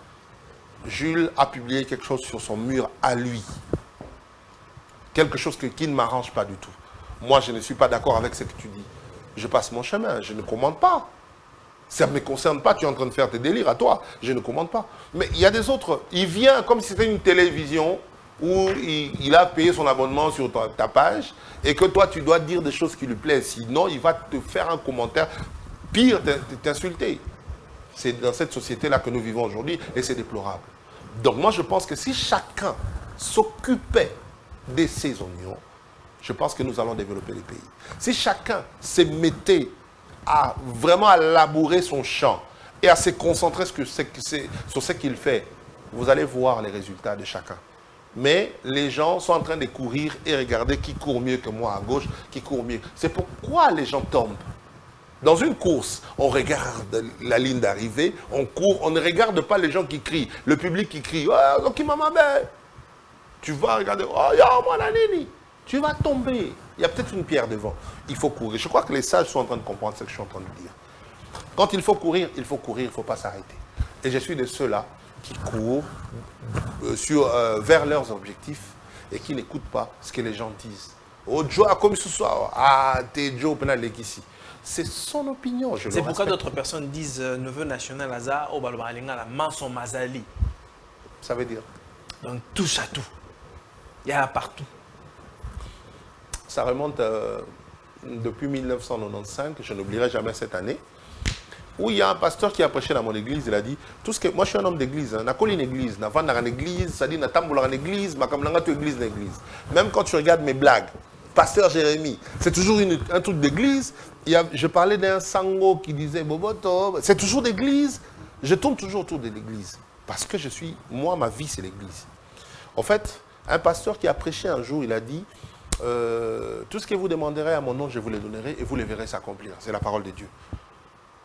Jules a publié quelque chose sur son mur à lui. Quelque chose qui ne m'arrange pas du tout. Moi je ne suis pas d'accord avec ce que tu dis. Je passe mon chemin, je ne commande pas. Ça ne me concerne pas, tu es en train de faire tes délires à toi, je ne commande pas. Mais il y a des autres, il vient comme si c'était une télévision où il a payé son abonnement sur ta page et que toi tu dois dire des choses qui lui plaisent, sinon il va te faire un commentaire pire, t'insulter. C'est dans cette société-là que nous vivons aujourd'hui et c'est déplorable. Donc moi je pense que si chacun s'occupait de ses oignons, je pense que nous allons développer le pays. Si chacun se mettait vraiment à labourer son champ et à se concentrer sur ce qu'il fait, vous allez voir les résultats de chacun. Mais les gens sont en train de courir et regarder qui court mieux que moi à gauche, qui court mieux. C'est pourquoi les gens tombent. Dans une course, on regarde la ligne d'arrivée, on court, on ne regarde pas les gens qui crient, le public qui crie, oh, qui m'a mamé. Tu vas regarder, oh, yo, moi, la nini. Tu vas tomber. Il y a peut-être une pierre devant. Il faut courir. Je crois que les sages sont en train de comprendre ce que je suis en train de dire. Quand il faut courir, il faut courir, il ne faut pas s'arrêter. Et je suis de ceux-là qui courent vers leurs objectifs et qui n'écoutent pas ce que les gens disent. Oh, Joe, comme ce soir, t'es Joe, ici. C'est son opinion. C'est pourquoi d'autres personnes disent neveu national Hazard, au Balobalinga, la Manson Mazali. Ça veut dire? Donc touche à tout. Il y a partout. Ça remonte depuis 1995, je n'oublierai jamais cette année, où il y a un pasteur qui a prêché dans mon église, il a dit, moi je suis un homme d'église, je suis une église, je suis une église, c'est-à-dire je suis une église, je église. Même quand tu regardes mes blagues, pasteur Jérémy, c'est toujours un truc d'église. Je parlais d'un sango qui disait, Boboto, c'est toujours d'église, je tourne toujours autour de l'église. Parce que moi ma vie c'est l'église. En fait, un pasteur qui a prêché un jour, il a dit, tout ce que vous demanderez à mon nom, je vous le donnerai et vous le verrez s'accomplir. C'est la parole de Dieu.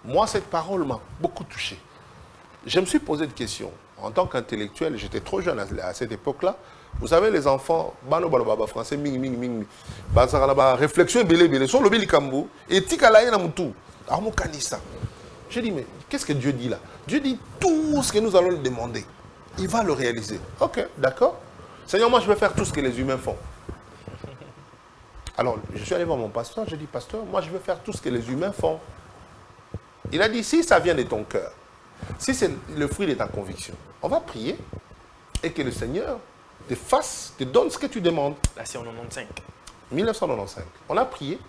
Moi, cette parole m'a beaucoup touché. Je me suis posé une question. En tant qu'intellectuel, j'étais trop jeune à cette époque-là. Vous savez, les enfants, français, réflexion, sur le bilikambo, et tikalaye na mutu. Je dis, mais qu'est-ce que Dieu dit là? Dieu dit tout ce que nous allons lui demander. Il va le réaliser. Ok, d'accord. Seigneur, moi, je vais faire tout ce que les humains font. Alors, je suis allé voir mon pasteur, j'ai dit, pasteur, moi je veux faire tout ce que les humains font. Il a dit, si ça vient de ton cœur, si c'est le fruit de ta conviction, on va prier et que le Seigneur te donne ce que tu demandes. Là, c'est en 95. 1995. On a prié.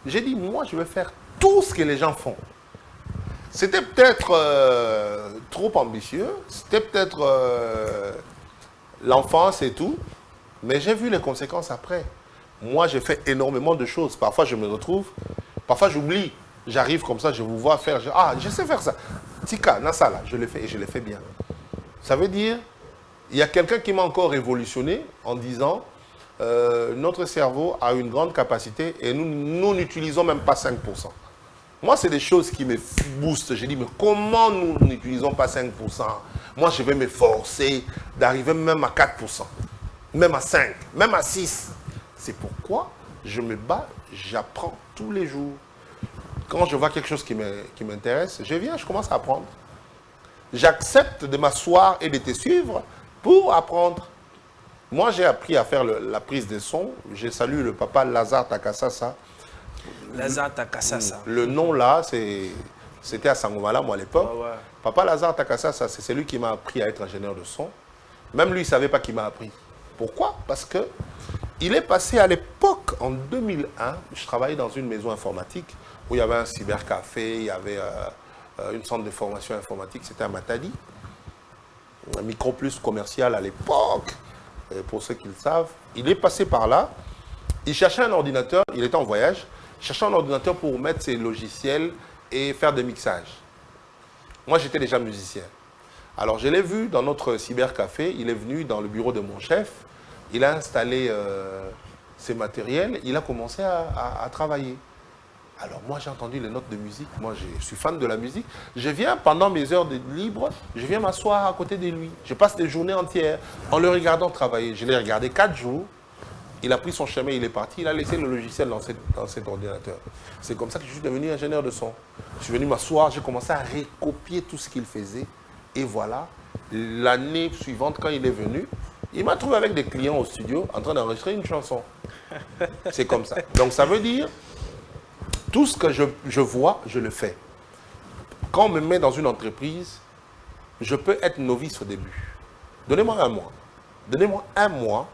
J'ai dit, moi je veux faire tout ce que les gens font. C'était peut-être trop ambitieux, c'était peut-être l'enfance et tout, mais j'ai vu les conséquences après. Moi, j'ai fait énormément de choses. Parfois, je me retrouve. Parfois, j'oublie. J'arrive comme ça, je vous vois faire. Je sais faire ça. Tika, Nassala, je le fais et je le fais bien. Ça veut dire, il y a quelqu'un qui m'a encore révolutionné en disant, notre cerveau a une grande capacité et nous n'utilisons même pas 5%. Moi, c'est des choses qui me boostent. J'ai dit, mais comment nous n'utilisons pas 5%? Moi, je vais m'efforcer d'arriver même à 4%, même à 5%, même à 6%. C'est pourquoi je me bats, j'apprends tous les jours. Quand je vois quelque chose qui m'intéresse, je viens, je commence à apprendre. J'accepte de m'asseoir et de te suivre pour apprendre. Moi, j'ai appris à faire la prise de son. Je salue le papa Lazare Takassassa. Lazare Takassassa. Le nom là, c'était à Sangomala, moi à l'époque. Ouais. Papa Lazare Takassassa, c'est celui qui m'a appris à être ingénieur de son. Même lui, il ne savait pas qui m'a appris. Pourquoi? Parce que il est passé à l'époque, en 2001, je travaillais dans une maison informatique où il y avait un cybercafé, il y avait une centre de formation informatique, c'était à Matadi. Un micro plus commercial à l'époque, pour ceux qui le savent. Il est passé par là Il cherchait un ordinateur, il était en voyage, il cherchait un ordinateur pour mettre ses logiciels et faire des mixages. Moi, j'étais déjà musicien. Alors, je l'ai vu dans notre cybercafé, il est venu dans le bureau de mon chef, il a installé ses matériels, il a commencé à travailler. Alors, moi, j'ai entendu les notes de musique, moi, je suis fan de la musique. Je viens, pendant mes heures de libre, je viens m'asseoir à côté de lui. Je passe des journées entières en le regardant travailler. Je l'ai regardé 4 jours. Il a pris son chemin, il est parti, il a laissé le logiciel dans cet ordinateur. C'est comme ça que je suis devenu ingénieur de son. Je suis venu m'asseoir, j'ai commencé à recopier tout ce qu'il faisait. Et voilà, l'année suivante, quand il est venu, il m'a trouvé avec des clients au studio en train d'enregistrer une chanson. C'est comme ça. Donc ça veut dire, tout ce que je vois, je le fais. Quand on me met dans une entreprise, je peux être novice au début. Donnez-moi un mois. Donnez-moi un mois.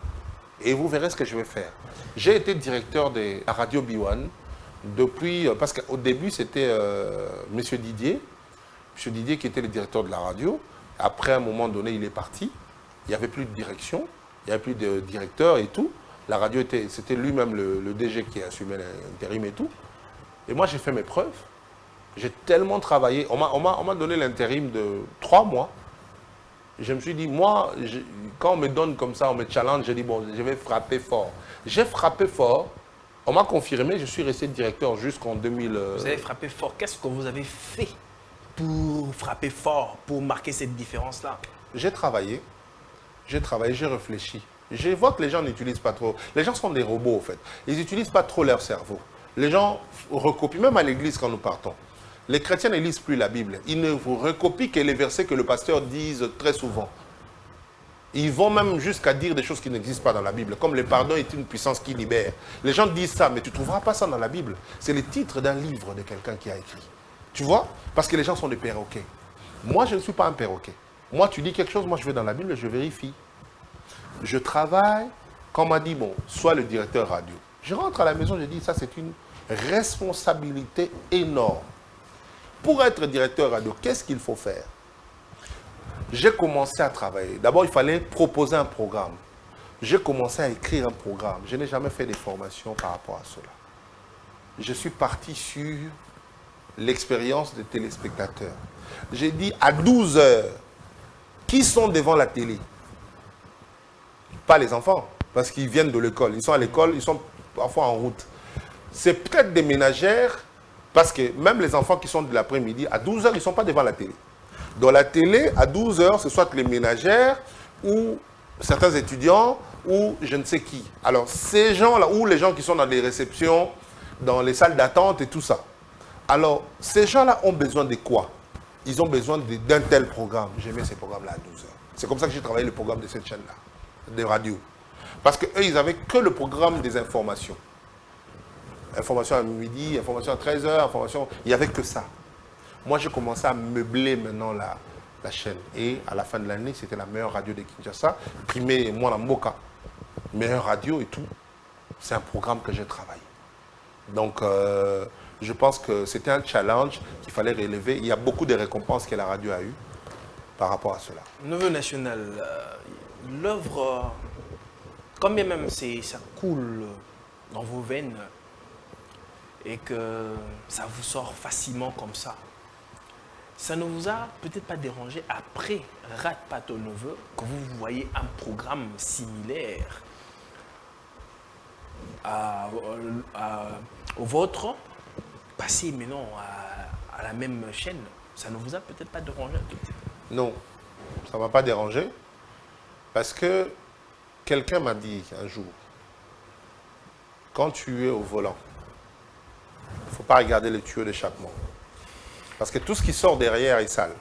Et vous verrez ce que je vais faire. J'ai été directeur de la radio B1 depuis, parce qu'au début c'était M. Didier. M. Didier qui était le directeur de la radio. Après, à un moment donné, il est parti. Il n'y avait plus de direction, il n'y avait plus de directeur et tout. La radio, c'était lui-même le DG qui assumait l'intérim et tout. Et moi, j'ai fait mes preuves. J'ai tellement travaillé. On m'a donné l'intérim de 3 mois. Je me suis dit, moi, quand on me donne comme ça, on me challenge, j'ai dit, bon, je vais frapper fort. J'ai frappé fort, on m'a confirmé, je suis resté directeur jusqu'en 2000. Vous avez frappé fort. Qu'est-ce que vous avez fait pour frapper fort, pour marquer cette différence-là? J'ai travaillé, j'ai réfléchi. Je vois que les gens n'utilisent pas trop. Les gens sont des robots, en fait. Ils n'utilisent pas trop leur cerveau. Les gens recopient, même à l'église quand nous partons. Les chrétiens ne lisent plus la Bible. Ils ne vous recopient que les versets que le pasteur dise très souvent. Ils vont même jusqu'à dire des choses qui n'existent pas dans la Bible, comme le pardon est une puissance qui libère. Les gens disent ça, mais tu ne trouveras pas ça dans la Bible. C'est le titre d'un livre de quelqu'un qui a écrit. Tu vois? Parce que les gens sont des perroquets. Moi, je ne suis pas un perroquet. Moi, tu dis quelque chose, moi je vais dans la Bible, je vérifie. Je travaille, quand on m'a dit, bon, sois le directeur radio. Je rentre à la maison, je dis, ça c'est une responsabilité énorme. Pour être directeur radio, qu'est-ce qu'il faut faire? J'ai commencé à travailler. D'abord, il fallait proposer un programme. J'ai commencé à écrire un programme. Je n'ai jamais fait de formation par rapport à cela. Je suis parti sur l'expérience des téléspectateurs. J'ai dit à 12 heures, qui sont devant la télé? Pas les enfants, parce qu'ils viennent de l'école. Ils sont à l'école, ils sont parfois en route. C'est peut-être des ménagères. Parce que même les enfants qui sont de l'après-midi, à 12 heures, ils ne sont pas devant la télé. Dans la télé, à 12 heures, ce soit les ménagères ou certains étudiants ou je ne sais qui. Alors, ces gens-là, ou les gens qui sont dans les réceptions, dans les salles d'attente et tout ça. Alors, ces gens-là ont besoin de quoi? Ils ont besoin d'un tel programme. J'aimais ces programmes-là à 12 heures. C'est comme ça que j'ai travaillé le programme de cette chaîne-là, de radio. Parce qu'eux, ils n'avaient que le programme des informations. Information à midi, information à 13h, information... Il n'y avait que ça. Moi, j'ai commencé à meubler maintenant la chaîne. Et à la fin de l'année, c'était la meilleure radio de Kinshasa. Primé, moi, la Mboka. Meilleure radio et tout. C'est un programme que j'ai travaillé. Donc, je pense que c'était un challenge qu'il fallait relever. Il y a beaucoup de récompenses que la radio a eues par rapport à cela. Neveu national, l'œuvre, quand bien même ça coule dans vos veines, et que ça vous sort facilement comme ça ne vous a peut-être pas dérangé après Rat Pato Neveu que vous voyez un programme similaire au vôtre passer maintenant à la même chaîne? Ça ne vous a peut-être pas dérangé un tout petit peu? Non, ça ne m'a pas dérangé parce que quelqu'un m'a dit un jour, quand tu es au volant, il ne faut pas regarder les tuyaux d'échappement. Parce que tout ce qui sort derrière est sale.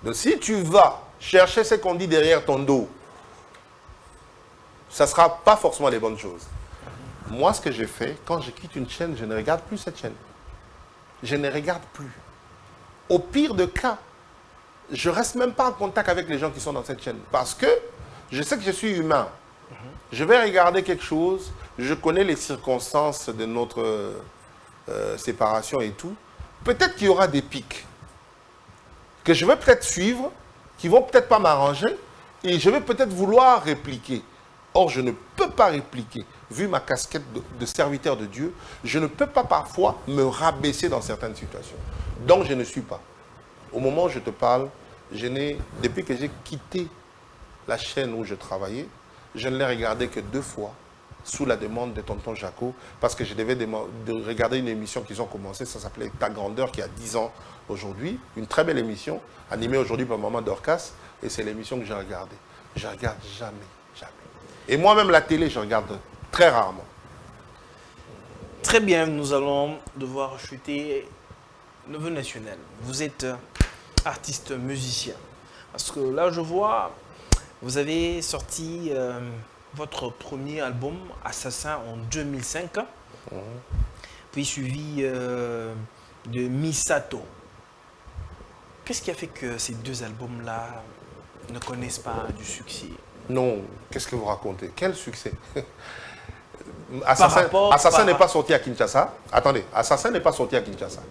Donc si tu vas chercher ce qu'on dit derrière ton dos, ça ne sera pas forcément les bonnes choses. Moi, ce que j'ai fait, quand je quitte une chaîne, je ne regarde plus cette chaîne. Je ne regarde plus. Au pire des cas, je ne reste même pas en contact avec les gens qui sont dans cette chaîne. Parce que je sais que je suis humain. Je vais regarder quelque chose, je connais les circonstances de notre séparation et tout. Peut-être qu'il y aura des pics que je vais peut-être suivre, qui ne vont peut-être pas m'arranger, et je vais peut-être vouloir répliquer. Or, je ne peux pas répliquer. vu ma casquette de serviteur de Dieu, je ne peux pas parfois me rabaisser dans certaines situations. Donc je ne suis pas. Au moment où je te parle, depuis que j'ai quitté la chaîne où je travaillais, je ne l'ai regardé que 2 fois, sous la demande de tonton Jaco, parce que je devais regarder une émission qu'ils ont commencé, ça s'appelait Ta Grandeur, qui a 10 ans aujourd'hui, une très belle émission, animée aujourd'hui par Maman Dorcas, et c'est l'émission que j'ai regardée. Je ne regarde jamais, jamais. Et moi-même, la télé, je regarde très rarement. Très bien, nous allons devoir chuter Neveu National. Vous êtes artiste musicien. Parce que là, je vois, vous avez sorti votre premier album, Assassin, en 2005. Puis suivi de Misato. Qu'est-ce qui a fait que ces 2 albums-là ne connaissent pas du succès? Non, qu'est-ce que vous racontez? Quel succès? Assassin n'est pas sorti à Kinshasa. Attendez, Assassin n'est pas sorti à Kinshasa.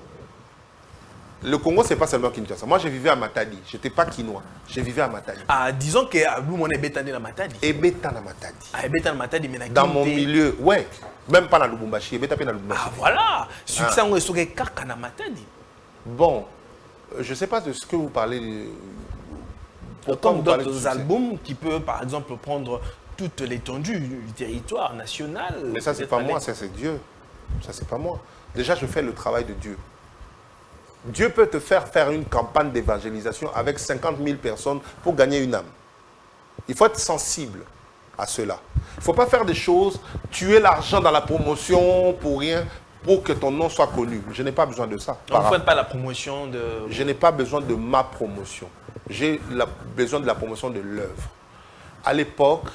Le Congo, ce n'est pas seulement Kinshasa. Moi, je vivais à Matadi. Je n'étais pas quinois. Je vivais à Matadi. Ah, disons que vous êtes bétané à Matadi. Et bétan à Matadi. Ah, bétan à Matadi, mais dans mon milieu, ouais. Même pas dans Lubumbashi. Ah, voilà. Succès, on est sur Kaka à Matadi. Bon, je ne sais pas de ce que vous parlez. Comme d'autres albums qui peuvent, par exemple, prendre toute l'étendue du territoire national. Mais ça, c'est pas moi, ça, c'est Dieu. Ça, c'est pas moi. Déjà, je fais le travail de Dieu. Dieu peut te faire une campagne d'évangélisation avec 50 000 personnes pour gagner une âme. Il faut être sensible à cela. Il ne faut pas faire des choses, tuer l'argent dans la promotion pour rien, pour que ton nom soit connu. Je n'ai pas besoin de ça. Donc, vous ne faites pas la promotion de... Je n'ai pas besoin de ma promotion. J'ai besoin de la promotion de l'œuvre. À l'époque,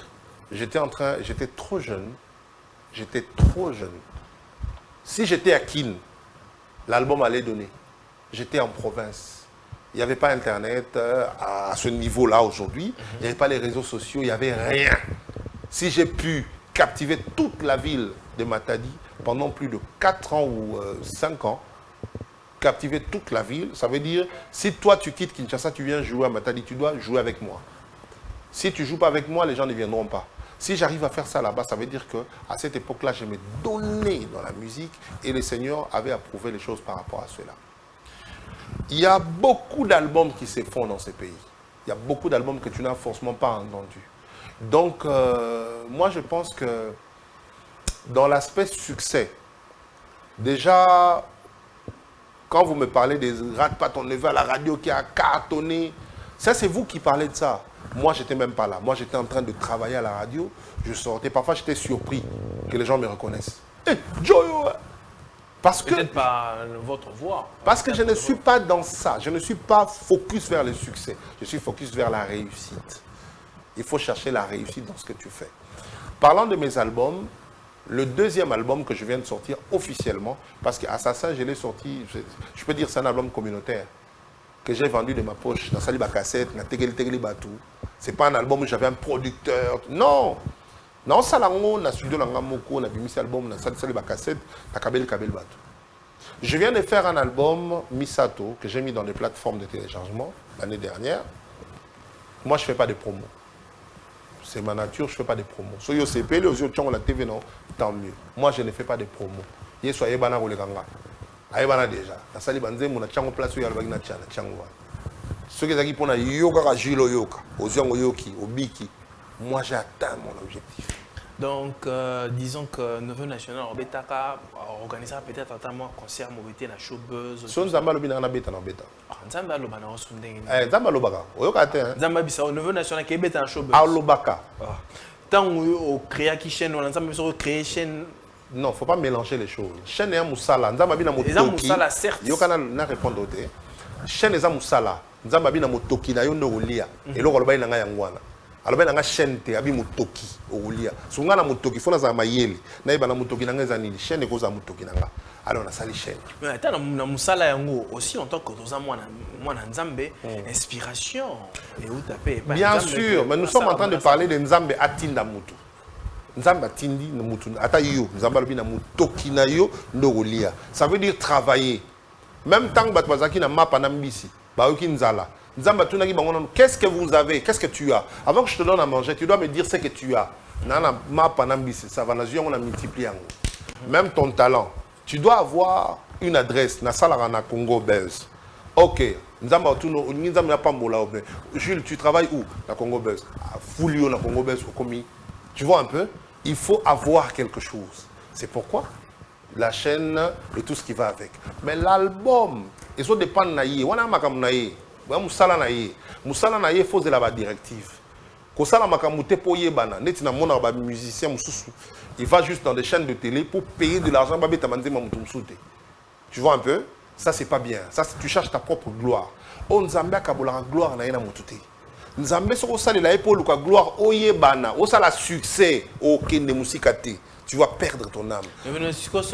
j'étais trop jeune. J'étais trop jeune. Si j'étais à Kin, l'album allait donner. J'étais en province. Il n'y avait pas Internet à ce niveau-là aujourd'hui. Il n'y avait pas les réseaux sociaux, il n'y avait rien. Si j'ai pu captiver toute la ville de Matadi pendant plus de 4 ans ou 5 ans, captiver toute la ville, ça veut dire, si toi tu quittes Kinshasa, tu viens jouer à Matadi, tu dois jouer avec moi. Si tu ne joues pas avec moi, les gens ne viendront pas. Si j'arrive à faire ça là-bas, ça veut dire qu'à cette époque-là, je me donnais dans la musique et le Seigneur avait approuvé les choses par rapport à cela. Il y a beaucoup d'albums qui se font dans ces pays. Il y a beaucoup d'albums que tu n'as forcément pas entendus. Donc, moi, je pense que dans l'aspect succès, déjà, quand vous me parlez des Rate pas ton neveu à la radio qui a cartonné, ça, c'est vous qui parlez de ça. Moi, je n'étais même pas là. Moi, j'étais en train de travailler à la radio. Je sortais. Parfois, j'étais surpris que les gens me reconnaissent. Hey, Joyo! Parce que, peut-être pas votre voix. Parce que je ne suis pas dans ça. Je ne suis pas focus vers le succès. Je suis focus vers la réussite. Il faut chercher la réussite dans ce que tu fais. Parlant de mes albums, le deuxième album que je viens de sortir officiellement, parce qu'Assassin, je l'ai sorti, je peux dire c'est un album communautaire que j'ai vendu de ma poche, dans Saliba Cassette, dans Tegeli Batou. Ce n'est pas un album où j'avais un producteur. Non! Non, Salango, na studio na Ngamoko, na bimisi album, na Saliba Cassette, na Kabel Batou. Je viens de faire un album, Misato, que j'ai mis dans les plateformes de téléchargement l'année dernière. Moi, je ne fais pas de promo. C'est ma nature, je ne fais pas de promo. So yo CP, les autres la TV, non, tant mieux. Moi, je ne fais pas de promo. Ye soyez bana ou les ganga. Aye bana déjà. Na sali banze mon chango place yo albagi na chana chango. Ceux qui pour na yoga ka jilo yoka, ozango yoki, obiki. Moi, j'atteins mon objectif. Donc, disons que Neveu National organisera peut-être un concert mobilité na showbuzz. Son Zamba lobina na beta na beta. Zamba lobana osundeng. Zamba lobaka. Oyoka te. Zamba bisa Neveu National qui beta na showbuzz. A lobaka. Tant au créer qui chaîne, on Zamba bisa créer chaîne. Non, faut pas mélanger les choses. Chaîne est un musala. Zamba bina motoki. Zamba musala certes. Yoka na répondre au té. Chaîne est un musala. Zamba bina motoki na yo ndolia. Et lo koloba ina nga yangwana. Alors ben nga chaîne te abi mutoki olia sunga na mutoki fona za mayele na iba na mutoki nanga za nini chaîne ko za mutoki nanga alors na sali chaîne mais attends na musala yango aussi en tant que toza mwana nzambe inspiration et où taper bien sûr mais nous sommes en train de parler de nzambe atinda mutu nzambe atindi na mutu ata yo nzambe lobi na mutoki na yo ndolia ça veut dire travailler même tant que bazaki na mapa na mbisi ba yoki nzala. Qu'est-ce que vous avez? Qu'est-ce que tu as? Avant que je te donne à manger, tu dois me dire ce que tu as. Ça va on a multiplié. Même ton talent. Tu dois avoir une adresse. Na Congo Buzz. Ok. Jules, tu travailles où? Na Congo Buzz. Foulio, na Congo Buzz. Tu vois un peu? Il faut avoir quelque chose. C'est pourquoi la chaîne et tout ce qui va avec. Mais l'album, il faut dépendre naïe. On a makam naïe. Moussala naïe. Moussala naïe, il faut de la directive. Kosala makamute po yebana. Netina mona ba musicien mususu. Il va juste dans des chaînes de télé pour payer de l'argent. Tu vois un peu? Ça, c'est pas bien. Ça, tu cherches ta propre gloire. On Nzambe kabola gloire na yena motute. Nzambe so sala la épaule ka gloire oyebana. O sala succès au kende musikate. Tu vas perdre ton âme. Mais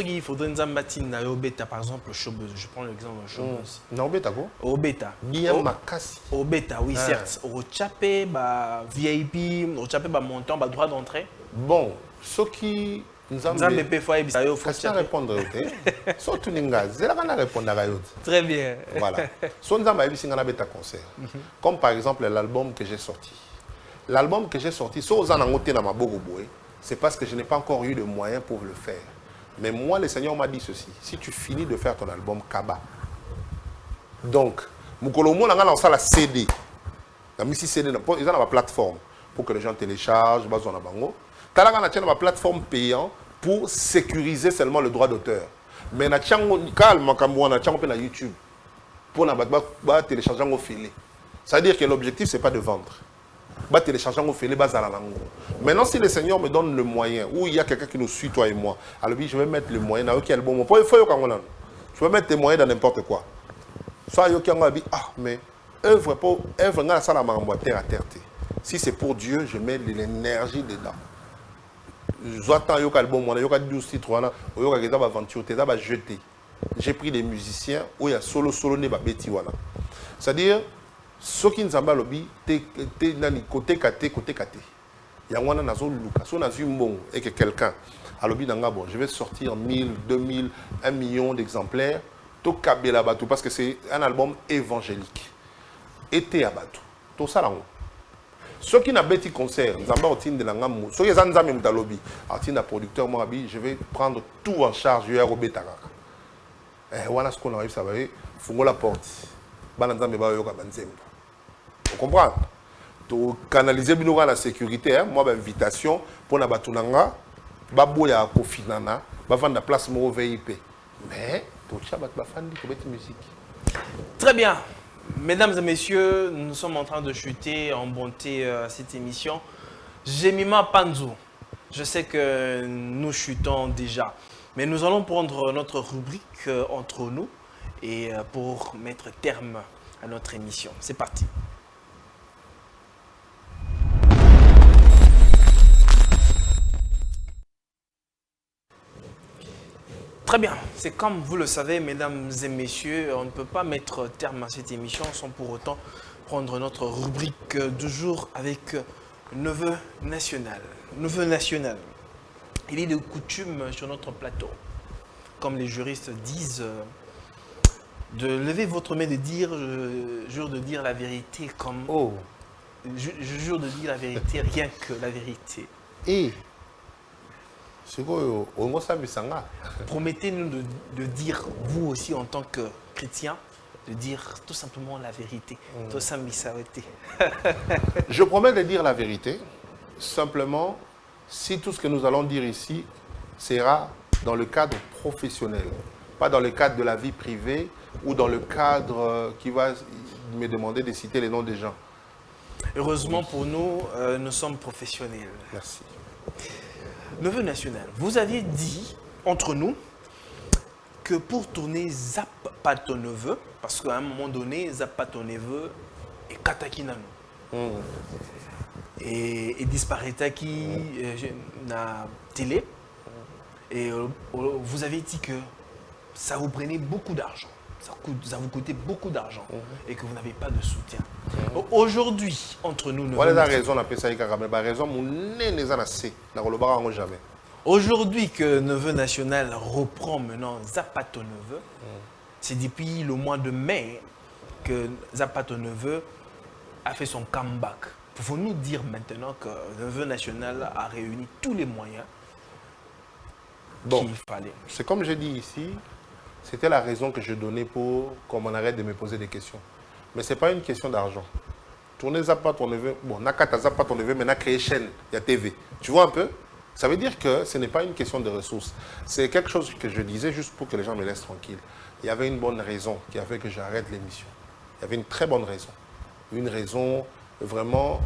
il faudrait Nzambatina Obeta par exemple showbuzz. Je prends l'exemple de showbuzz. Na Obeta ko? Obeta. Bien makasi. Obeta oui certes. Au chapé ba VIP, au chapé ba montant, ba droit d'entrée. Bon, ce qui Nzambe pe fois ebisa yo faut répondre OK. So tu ninga, zela kana répondre à yo. Très bien. Voilà. So Nzambe ebisi ngana beta concert. Comme par exemple l'album que j'ai sorti. L'album que j'ai sorti, so ozana ngote na maboko boy. C'est parce que je n'ai pas encore eu de moyens pour le faire. Mais moi, le Seigneur m'a dit ceci. Si tu finis de faire ton album, Kaba. Donc, Moukolomo, on a lancé la CD. La Missy CD, ils ont ma plateforme pour que les gens téléchargent, basent en abango. Tu as ma plateforme payante pour sécuriser seulement le droit d'auteur. Mais na tchango calme kambo na tchango na YouTube pour na ba télécharger au filet. Ça veut dire que l'objectif c'est pas de vendre. Télécharger au filet bazala lango. Maintenant si le Seigneur me donne le moyen ou il y a quelqu'un qui nous suit toi et moi, alors je vais mettre le moyen dans quel bon moment. Je vais mettre tes moyens dans n'importe quoi. Soit yo qui dit ah mais œuvre pour œuvre na sala mambo terre à terre. Si c'est pour Dieu, je mets de l'énergie dedans. J'attends yo album moi yo ka 12 titres wana yo ka ba aventure te ba jeter. J'ai pris des musiciens où il y a solo ne ba beti wana. C'est-à-dire ceux qui nzamba lobi te nani côté kate. Yangwana nazo luka so nazu mbongo et que quelqu'un alobi nanga bon, je vais sortir 1000, 2000, 1 million d'exemplaires to kabela batou parce que c'est un album évangélique. Été à batou. Tout ça là. Ceux qui n'ont pas de concert, Nzamba Otine de Langamou, ceux qui ont Nzambe Moutalobi, Otine de producteur Morabi, je vais prendre tout en charge, je vais au Bétaraka. Et voilà ce qu'on arrive, ça va aller, Fungo la porte. Bananzambe Bayoka Banzembo. Vous comprenez? To canaliser binoga la sécurité, moi invitation pour na batunanga, baboya kofinana, ba vendre la place mo VIP. Mais to chabat ba fandi ko bête musique. Très bien. Mesdames et messieurs, nous sommes en train de chuter en bonté cette émission. Jemima Panzo, je sais que nous chutons déjà, mais nous allons prendre notre rubrique entre nous et pour mettre terme à notre émission. C'est parti. Très bien, c'est comme vous le savez, mesdames et messieurs, on ne peut pas mettre terme à cette émission sans pour autant prendre notre rubrique du jour avec Neveu National. Neveu National, il est de coutume sur notre plateau, comme les juristes disent, de lever votre main, de dire, je jure de dire la vérité comme... Oh. Je jure de dire la vérité, rien que la vérité. Et promettez-nous de dire, vous aussi en tant que chrétien, de dire tout simplement la vérité. Tout ça m'y s'arrêter. Je promets de dire la vérité. Simplement, si tout ce que nous allons dire ici sera dans le cadre professionnel, pas dans le cadre de la vie privée ou dans le cadre qui va me demander de citer les noms des gens. Heureusement pour nous, nous sommes professionnels. Merci. Neveu National, vous aviez dit entre nous que pour tourner Zap pas ton neveu, parce qu'à un moment donné, Zap pas ton neveu et Katakina et disparaît qui na télé. Et vous avez dit que ça vous prenait beaucoup d'argent. Ça vous coûtait beaucoup d'argent et que vous n'avez pas de soutien. Aujourd'hui, entre nous... Aujourd'hui que Neveu National reprend maintenant Zapato Neveu, c'est depuis le mois de mai que Zapato Neveu a fait son comeback pouvons-nous dire maintenant que Neveu National a réuni tous les moyens Bon, qu'il fallait? c'est comme j'ai dit ici, c'était la raison que je donnais pour qu'on m'en arrête de me poser des questions. Mais ce n'est pas une question d'argent. Tourner Zappa, ton neveu, bon, Nakata Zappa, ton neveu, maintenant créer chaîne, il y a TV. Tu vois un peu? Ça veut dire que ce n'est pas une question de ressources. C'est quelque chose que je disais juste pour que les gens me laissent tranquille. Il y avait une bonne raison qui a fait que j'arrête l'émission. Il y avait une très bonne raison. Une raison vraiment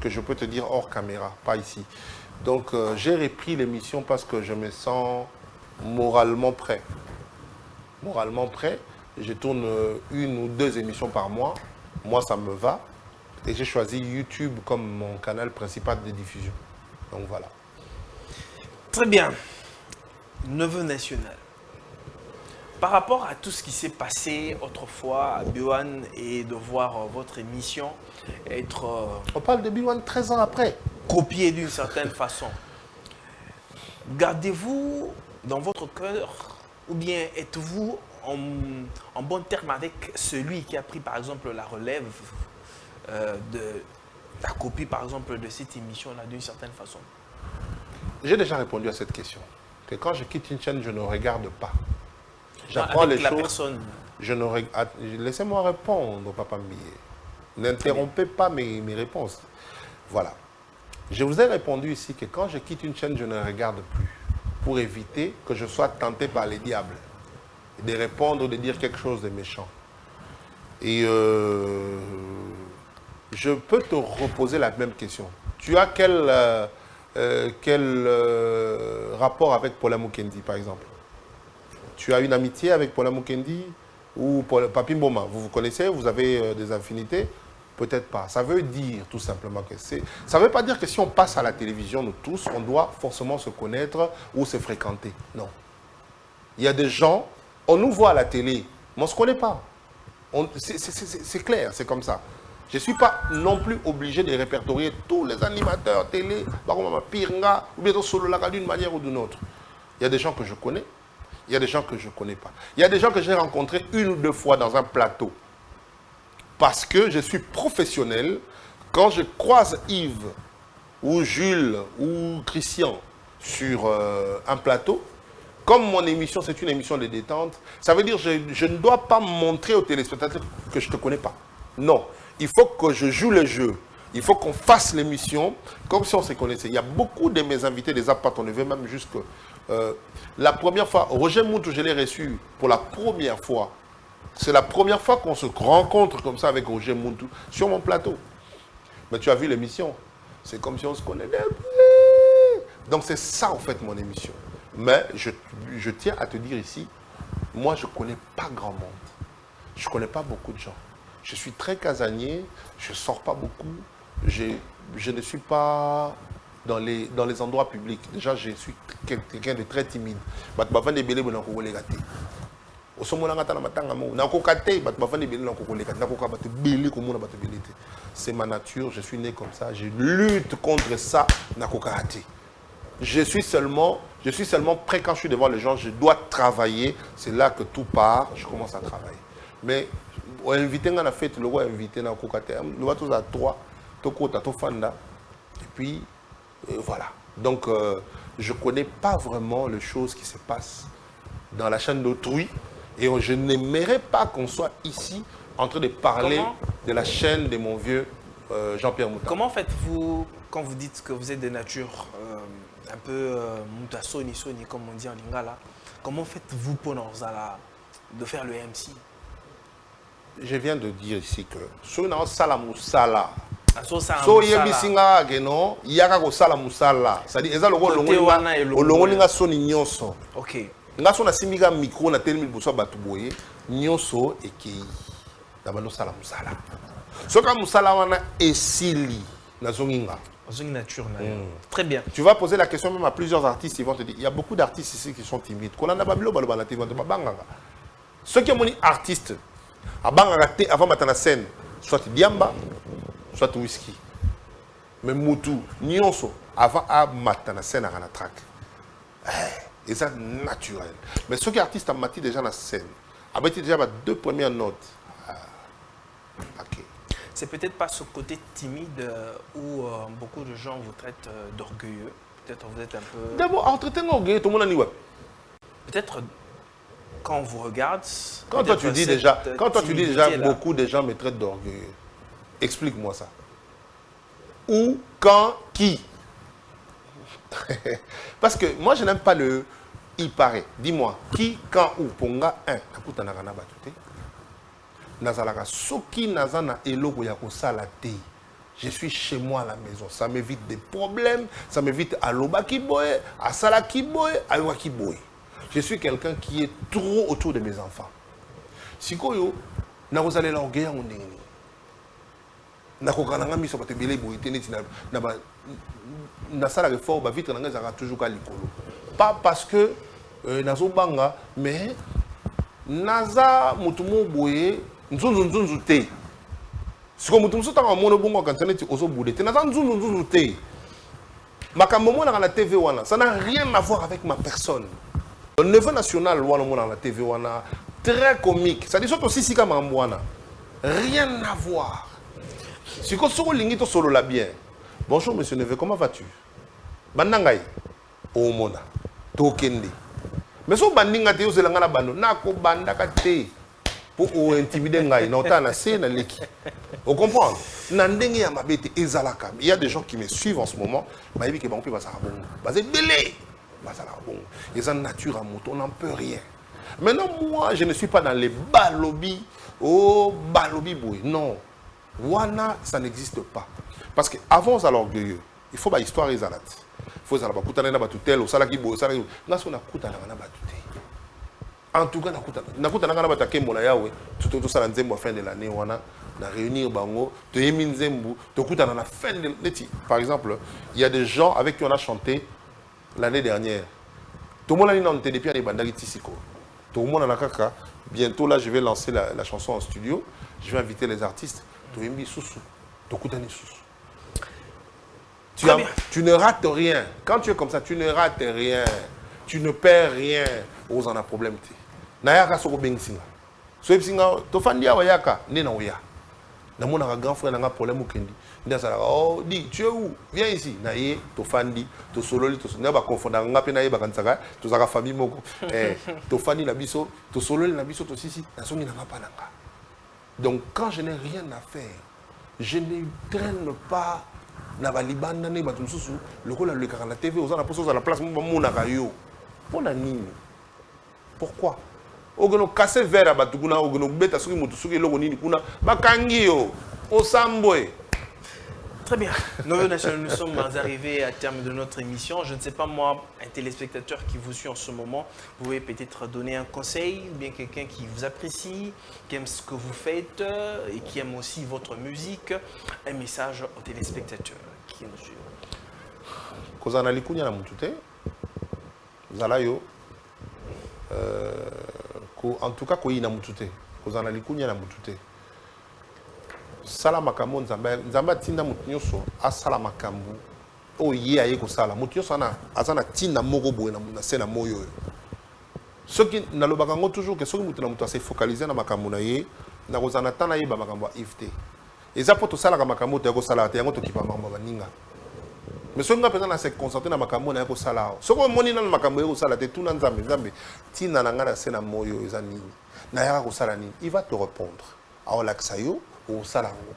que je peux te dire hors caméra, pas ici. Donc j'ai repris l'émission parce que je me sens moralement prêt. Moralement prêt. Je tourne une ou deux émissions par mois. Moi, ça me va. Et j'ai choisi YouTube comme mon canal principal de diffusion. Donc voilà. Très bien. Neveu National. Par rapport à tout ce qui s'est passé autrefois à Biwan et de voir votre émission être On parle de Biwan 13 ans après. copiée d'une certaine façon, gardez-vous dans votre cœur ou bien êtes-vous en bon terme avec celui qui a pris par exemple la relève de la copie par exemple de cette émission-là d'une certaine façon? J'ai déjà répondu à cette question. Que quand je quitte une chaîne, je ne regarde pas. Non, J'apprends avec les la choses. personne. Je ne regarde. Laissez-moi répondre, Papa Mbié. N'interrompez pas mes réponses. Voilà. Je vous ai répondu ici que quand je quitte une chaîne, je ne regarde plus. Pour éviter que je sois tenté par les diables. De répondre ou de dire quelque chose de méchant. Et je peux te reposer la même question. Tu as quel rapport avec Paula Mukendi, par exemple? Tu as une amitié avec Paula Mukendi ou Papi Mboma? Vous vous connaissez? Vous avez des affinités? Peut-être pas. Ça veut dire tout simplement que c'est... Ça ne veut pas dire que si on passe à la télévision, nous tous, on doit forcément se connaître ou se fréquenter. Non. Il y a des gens, on nous voit à la télé, mais on ne se connaît pas. C'est clair, c'est comme ça. Je ne suis pas non plus obligé de répertorier tous les animateurs télé, Pirnga, ou bien Sololaka d'une manière ou d'une autre. Il y a des gens que je connais, il y a des gens que je ne connais pas. Il y a des gens que j'ai rencontrés une ou deux fois dans un plateau. Parce que je suis professionnel. Quand je croise Yves, ou Jules, ou Christian sur un plateau, comme mon émission, c'est une émission de détente, ça veut dire que je ne dois pas montrer aux téléspectateurs que je ne te connais pas. Non. Il faut que je joue le jeu. Il faut qu'on fasse l'émission comme si on se connaissait. Il y a beaucoup de mes invités, des Zappa, on avait même jusque... la première fois, Roger Moutou, je l'ai reçu pour la première fois. C'est la première fois qu'on se rencontre comme ça avec Roger Moutou sur mon plateau. Mais tu as vu l'émission. C'est comme si on se connaissait. Donc c'est ça en fait mon émission. Mais je tiens à te dire ici, moi je ne connais pas grand monde. Je ne connais pas beaucoup de gens. Je suis très casanier, je ne sors pas beaucoup, je ne suis pas dans les endroits publics. Déjà, je suis quelqu'un de très timide. C'est ma nature, je suis né comme ça, je lutte contre ça. Je suis seulement prêt quand je suis devant les gens, je dois travailler, c'est là que tout part, je commence à travailler. Mais invité à la fête, le roi invité à le roi tous à trois, et puis voilà. Donc je ne connais pas vraiment les choses qui se passent dans la chaîne d'autrui et je n'aimerais pas qu'on soit ici en train de parler de la chaîne de mon vieux Jean-Pierre Mouta. Comment faites-vous quand vous dites que vous êtes de nature un peu Moutasoni, comme on dit en lingala? Comment faites-vous pour de faire le MC? Je viens de dire ici que so na sala musala so yebisinga geno yaka ko sala musala c'est-à-dire eza longolinga soni nyonso. OK. Nga so na simika micro na telemi boso batu boye nyonso ekei na bano sala musala. Soka musala wana esili na zonginga. Nature, très bien. Tu vas poser la question même à plusieurs artistes, ils vont te dire, il y a beaucoup d'artistes ici qui sont timides. Ceux qui ont dit artistes, avant de la scène, soit Diamba, soit Whisky. Mais Moutou, Nyonso, avant de la scène, à la track. Et ça, naturel. Mais ceux qui sont artistes, ont déjà la scène. Ils déjà deux premières notes. Ok. c'est peut-être pas ce côté timide où beaucoup de gens vous traitent d'orgueilleux. Peut-être vous êtes un peu... D'abord, en traitant d'orgueilleux, tout le monde a dit ouais. Peut-être quand on vous regarde... Quand toi tu dis déjà, beaucoup de gens me traitent d'orgueilleux. Explique-moi ça. Où, quand, qui? Parce que moi je n'aime pas le il paraît. Dis-moi, qui, quand, où? Ponga 1. Nakuta nakana batute. Nazalaka soki nazana eloko ya kosala te. Je suis chez moi à la maison. Ça m'évite des problèmes. Ça m'évite à l'oba kiboye, à sala kiboye, à yoa kiboye. Je suis quelqu'un qui est trop autour de mes enfants. Si koyo, na kozale la orgueil en ndenge. Na kokananga miso ba tebele boye teneti na ba na sala effort ba vitre nanga zaka toujours ka likolo. Pas parce que nazo banga mais naza mutumo boye nzunzu te. Siko mutumo so tanga mono bongo kan teneti ozo boule te naza nzunzu te. Makambo mona na TV wana, ça n'a rien à voir avec ma personne. Le niveau national wana mona na TV wana très comique. Ça dit surtout aussi comme wana. Rien à voir. Si ko solo lingi to solo la bien. Bonjour monsieur Neve, comment vas-tu? Bandangai o mona to kende. Mais so bandinga te ozelanga na bando na ko bandaka te pour intimider ngai na otana se na leki. Vous comprenez? Nandenge ya mabete ezalaka. Il y a des gens qui me suivent en ce moment, bayebi ke bango pe basaka bongo. Bazé belé. Basala bongo. Ils ont nature à moto, on n'en peut rien. Maintenant moi, je ne suis pas dans les balobi. Oh, balobi boy. Non. Wana, ça n'existe pas. Parce qu'avant, on a l'orgueilleux. Il faut une histoire et zalat. Il faut que vous ayez un tel, ou salaki bo, salaki. Là, on a coûté un batute. En tout cas, on a coûté un batake mon yawe. Tout ça, on a fin de l'année, on a réunir bango, de yemin zembu, to coûte à la fin de l'année. Par exemple, il y a des gens avec qui on a chanté l'année dernière. Tout le monde a dit non, on était depuis les bandari tisiko. Tout le monde a kaka. Bientôt là, je vais lancer la chanson en studio. Je vais inviter les artistes. Tu ne rates rien. Quand tu es comme ça, tu ne rates rien. Tu ne perds rien. Aux en a problème. Nayaka soko bengsinga. So bengsinga to fandi ya wayaka nena oya. Na mona grand frère na problème okendi. Ndasala oh di tu es où? Viens ici. Na ye to fandi to sololi to na ba confondre nga pe na ye ba kansaka to zaka famille moko. To fandi na biso to sololi na biso to sisi na songi na pa nanga. Donc, quand je n'ai rien à faire, je ne traîne pas na balibanda ne batumsusu le rôle le car la TV aux ana poso à la place mon akayo. Pour la nini? Pourquoi? Ogono casser verre à batukuna ogono beta suki mutusuki logo nini kuna bakangio osamboe. Très bien. Nous sommes arrivés à terme de notre émission. Je ne sais pas, moi, un téléspectateur qui vous suit en ce moment, vous pouvez peut-être donner un conseil, ou bien quelqu'un qui vous apprécie, qui aime ce que vous faites et qui aime aussi votre musique. Un message aux téléspectateurs qui nous suivent. Kozana likunya na mutute. Zalayo. En tout cas, koyi na mutute. Kozana likunya na mutute. Sala makambo nzamba tinda mutu nyonso asala makambo oye aye kosala mutu nyonso azana tinda moko boye na se na moyo oyo soki nalobaka ngo toujours ke soki mutu na mutu ase focaliser na makambo na ye na kozana tana yeba makambo ya ifte eza po tosalaka makambo to ya kosala te yango tokipa makambo baninga mais soki nga mpenza na se concentrer na makambo na ya kosala awa soki omoni nano makambo ya kosala te tuna nzambe tinda na nga na se na moyo oyo eza nini nayaka kosala nini il va te répondre aolakisa yo au salango.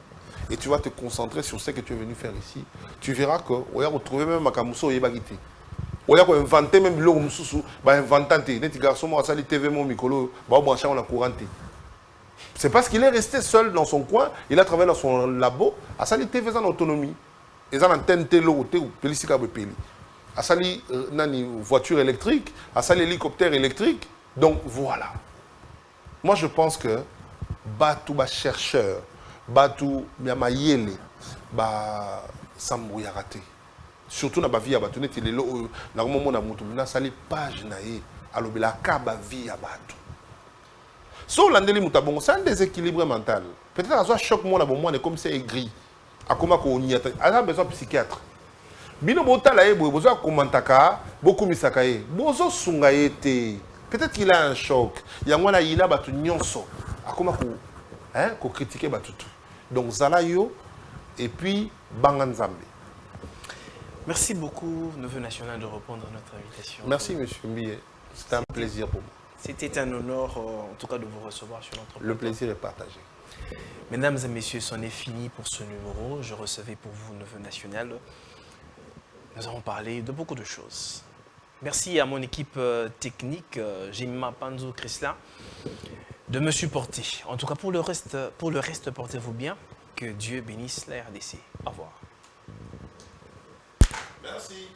Et tu vas te concentrer sur ce que tu es venu faire ici. Tu verras que on va retrouver même Makamuso et Bagité. On va inventer même l'eau mususu, bah inventer. Des garçons moi ça les TV mon micro, bah brancher on a couranté. C'est parce qu'il est resté seul dans son coin, il a travaillé dans son labo, à ça les TV en autonomie. Ils ont antenne télé ou pelisika bepeli. À ça les voiture électrique, à ça l'hélicoptère électrique. Donc voilà. Moi je pense que Batou ba chercheur Batou Miamayele, ba Sambo Yarate. Surtout na ba vie à Batou, net il est là, na moment na mutu, na sali page na ye, alobe la kaba vie à Batou. So l'andeli mutabongo, c'est un déséquilibre mental. Peut-être à soi choc moi na bon moi est comme c'est aigri. A comment qu'on y attend, a besoin de psychiatre. Bino bota la ebo, besoin komantaka, beaucoup misakaye, bozo sungaye te. Peut-être qu'il a un choc. Il y a moi là il a Batou nyonso. A comment qu'on critiquer Batou. Donc Zalayo et puis Banganzambe. Merci beaucoup, Neveu National, de répondre à notre invitation. Merci, M. Mbiye. C'était un plaisir pour moi. C'était un honneur, en tout cas, de vous recevoir sur notre plateau. Le plaisir est partagé. Mesdames et messieurs, c'en est fini pour ce numéro. Je recevais pour vous, Neveu National. Nous avons parlé de beaucoup de choses. Merci à mon équipe technique, Jimma Panzo Chrysla, de me supporter. En tout cas, pour le reste, portez-vous bien. Que Dieu bénisse la RDC. Au revoir. Merci.